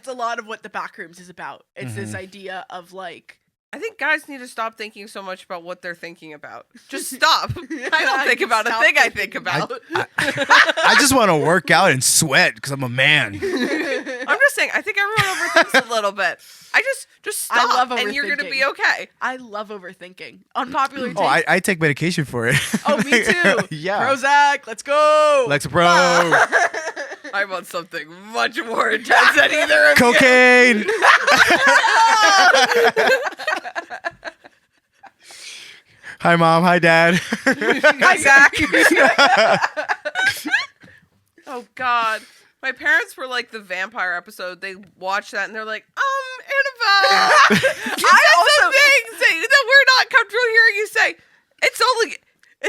C: a lot of what the Backrooms is about. It's this idea of like,
A: I think guys need to stop thinking so much about what they're thinking about. Just stop. I don't think about a thing I think about.
B: I just want to work out and sweat because I'm a man.
A: I'm just saying, I think everyone overthinks a little bit. I just stop,
C: I love
A: and you're going to be okay.
C: I love overthinking. Unpopular take.
B: Oh, I take medication for it.
C: Oh, me too.
B: Yeah.
C: Prozac, let's go.
B: Lexapro.
A: I'm on something much more intense than either of
B: Cocaine. Hi, Mom. Hi, Dad.
C: Hi, Zach.
A: Oh, God. My parents were like the vampire episode. They watched that and they're like, Annabelle, you said some things that we're not comfortable hearing you say. It's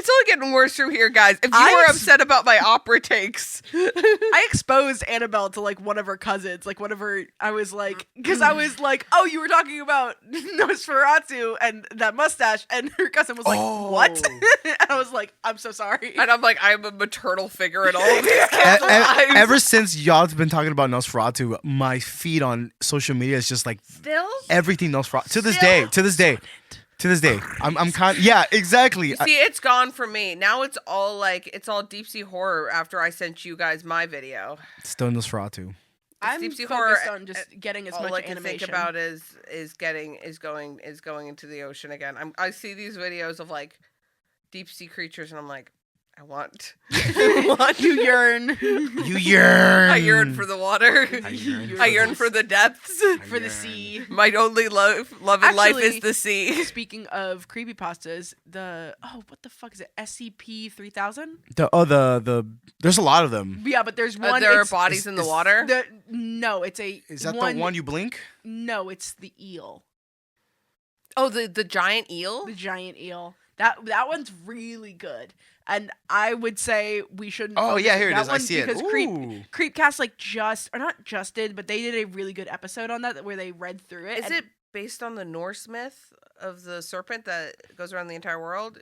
A: only getting worse from here, guys. If you were upset about my opera takes.
C: I exposed Annabelle to like one of her cousins, like whenever I was like, because I was like, oh, you were talking about Nosferatu and that mustache, and her cousin was like, what? And I was like, I'm so sorry.
A: And I'm like, I'm a maternal figure in all of these kids' lives.
B: Ever since y'all have been talking about Nosferatu, my feed on social media is just like everything Nosferatu. To this day, I'm kind. Yeah, exactly.
A: See, it's gone for me. Now it's all deep sea horror. After I sent you guys my video,
B: Still Nosferatu.
C: I'm
A: deep sea
C: focused
A: horror.
C: On just getting as
A: all
C: much
A: I can
C: animation.
A: think about is going into the ocean again. I see these videos of like deep sea creatures, and I'm like, I want.
C: You yearn.
B: You yearn.
A: I yearn for the water. I yearn for the depths.
C: For the sea.
A: My only love in life is the sea.
C: Speaking of creepypastas, what the fuck is it? SCP-3000?
B: There's a lot of them.
C: Yeah, but there's one.
A: There are bodies in the water.
C: No, it's a.
B: Is that the one you blink?
C: No, it's the eel.
A: Oh, the giant eel.
C: The giant eel. That one's really good. And I would say we shouldn't.
B: Oh yeah, here it is.
C: I
B: see it.
C: Because Creepcast but they did a really good episode on that where they read through it.
A: Is it based on the Norse myth of the serpent that goes around the entire world?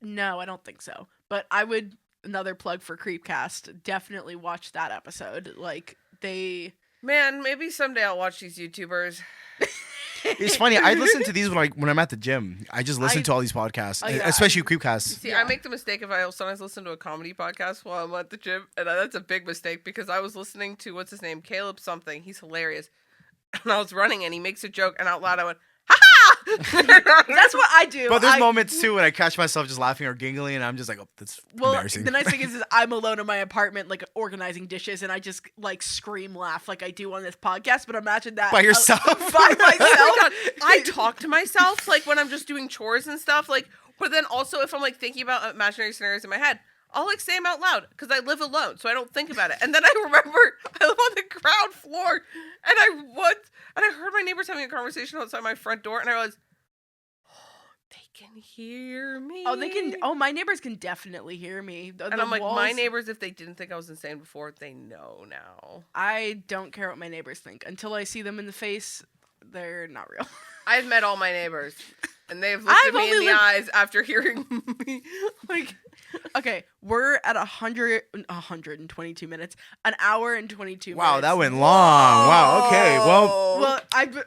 C: No, I don't think so. But I would, another plug for Creepcast, definitely watch that episode. Like
A: Man, maybe someday I'll watch these YouTubers.
B: It's funny. I listen to these when I'm at the gym. I just listen to all these podcasts, especially Creepcasts.
A: See, I make the mistake if I sometimes listen to a comedy podcast while I'm at the gym, and that's a big mistake because I was listening to what's his name, Caleb something. He's hilarious, and I was running, and he makes a joke, and out loud I went, "Ha ha!"
C: That's what I do.
B: But there's moments too when I catch myself just laughing or giggling, and I'm just like, "Oh, that's embarrassing."
C: The nice thing is I'm alone in my apartment, like organizing dishes, and I just like scream laugh like I do on this podcast. But imagine that
B: by yourself.
C: By myself.
A: Oh my God. I talk to myself like when I'm just doing chores and stuff. Like, but then also if I'm like thinking about imaginary scenarios in my head, I'll like say them out loud because I live alone, so I don't think about it. And then I remember I live on the ground floor, and I heard my neighbors having a conversation outside my front door, and I realized, they can hear me.
C: Oh, they can. Oh, my neighbors can definitely hear me.
A: And I'm like, my neighbors, if they didn't think I was insane before, they know now.
C: I don't care what my neighbors think until I see them in the face. They're not real.
A: I've met all my neighbors, and they've looked at me in the eyes after hearing me.
C: Like, okay, we're at 122 minutes, an hour and 22 minutes.
B: Wow, that went long. Wow. Okay. Well,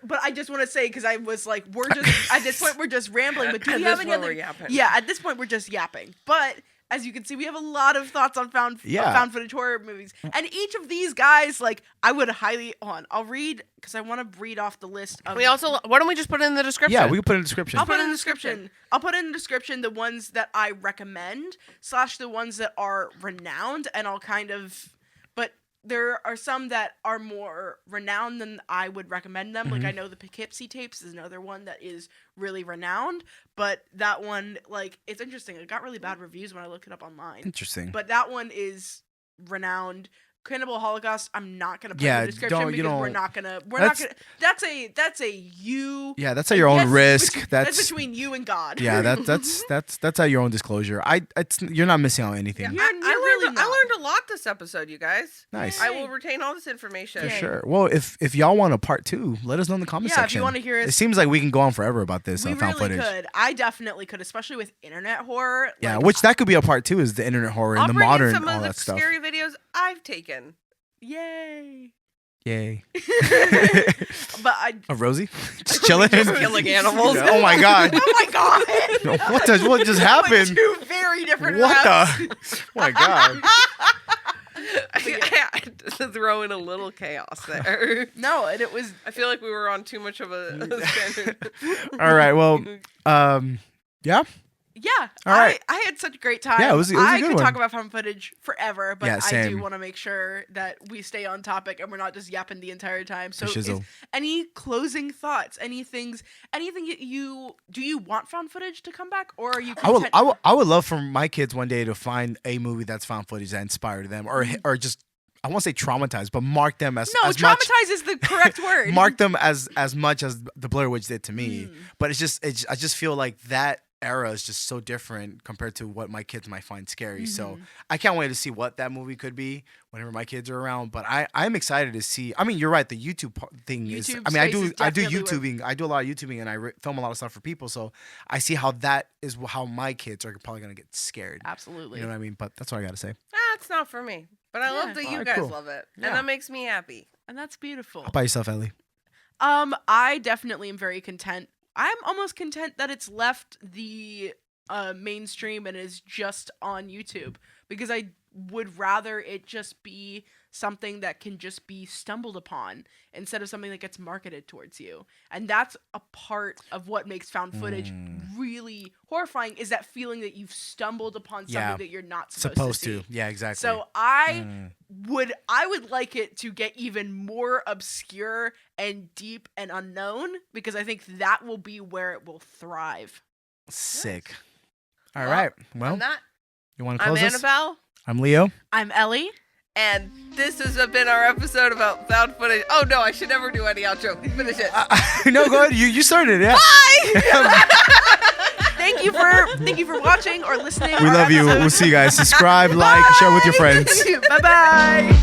C: but I just want to say because I was like, we're just at this point we're just rambling. But do we have any other?
A: Yeah,
C: at this point we're just yapping. But as you can see, we have a lot of thoughts on found footage horror movies, and each of these guys, like, I would highly I'll read because I want to read off the list.
A: Why don't we just put it in the description?
B: Yeah, we can put it in the description.
C: I'll put it in the description. I'll put in the description the ones that I recommend / the ones that are renowned, and I'll kind of. But there are some that are more renowned than I would recommend them. Like, I know the Poughkeepsie Tapes is another one that is really renowned, but that one, like, it's interesting. It got really bad reviews when I looked it up online.
B: Interesting.
C: But that one is renowned. Cannibal Holocaust, I'm not gonna put in the description because we're not gonna. That's a you.
B: Yeah, that's at your own risk.
C: That's between you and God.
B: Yeah, that's at your own disclosure. You're not missing out on anything.
C: Yeah,
A: I learned a lot this episode, you guys.
B: Nice.
A: I will retain all this information.
B: For sure. Well, if y'all want a part 2, let us know in the comment section.
C: If you want to hear it.
B: It seems like we can go on forever about this
C: we
B: found
C: really
B: footage.
C: could. I definitely could, especially with internet horror.
B: Yeah, which that could be a part 2 is the internet horror and the modern
A: some
B: all
A: of the
B: that stuff.
A: scary videos I've taken.
C: Yay.
B: Yay.
C: But
B: A Rosie? Just chilling?
A: Just killing animals.
B: Oh my God.
C: Oh my God.
B: What just happened?
C: Two very different
B: What
C: routes.
B: the? Oh my God.
A: I had to throw in a little chaos there.
C: No, and it was.
A: I feel like we were on too much of a standard.
B: All right. Well, yeah.
C: Yeah,
B: All right.
C: I had such a great time.
B: Yeah, it was a
C: I
B: good
C: could
B: one.
C: talk about found footage forever, but
B: Yeah,
C: I
B: same.
C: do want to make sure that we stay on topic and we're not just yapping the entire time. So,
B: Shizzle.
C: any closing thoughts? Anything you want found footage to come back, or are you?
B: I would love for my kids one day to find a movie that's found footage that inspired them, or just I won't say traumatized, but mark them as
C: No,
B: as
C: traumatized
B: much.
C: is the correct word.
B: Mark them as much as the Blair Witch did to me.
C: Mm.
B: But I just feel like that era is just so different compared to what my kids might find scary. So I can't wait to see what that movie could be whenever my kids are around. But I'm excited to see. I mean, you're right. The YouTube thing is.
C: YouTube
B: I mean, I
C: space is
B: do
C: definitely where-
B: YouTubing. I do a lot of YouTubing, and I film a lot of stuff for people. So I see how that is how my kids are probably gonna get scared.
C: Absolutely.
B: You know what I mean? But that's what I gotta say.
A: It's not for me. But I love that you
B: Alright,
A: guys
B: cool.
A: love it.
B: Yeah.
A: And that makes me happy.
C: And that's beautiful.
B: How about yourself, Ellie?
C: I definitely am very content. I'm almost content that it's left the mainstream and is just on YouTube, because I would rather it just be something that can just be stumbled upon instead of something that gets marketed towards you. And that's a part of what makes found footage really horrifying, is that feeling that you've stumbled upon something that you're not supposed to see.
B: Yeah, exactly.
C: So I would like it to get even more obscure and deep and unknown, because I think that will be where it will thrive.
B: Sick. All right. Well,
A: I'm not.
B: you want to
A: I'm
B: close us?
A: Annabelle.
B: I'm Leo.
C: I'm Ellie.
A: And this has been our episode about found footage. Oh no, I should never do any outro. Finish it.
B: No, go ahead. You started it. Yeah.
A: Bye.
C: Thank you for watching or listening.
B: We love you. We'll see you guys. Subscribe, like, share with your friends.
C: Bye bye.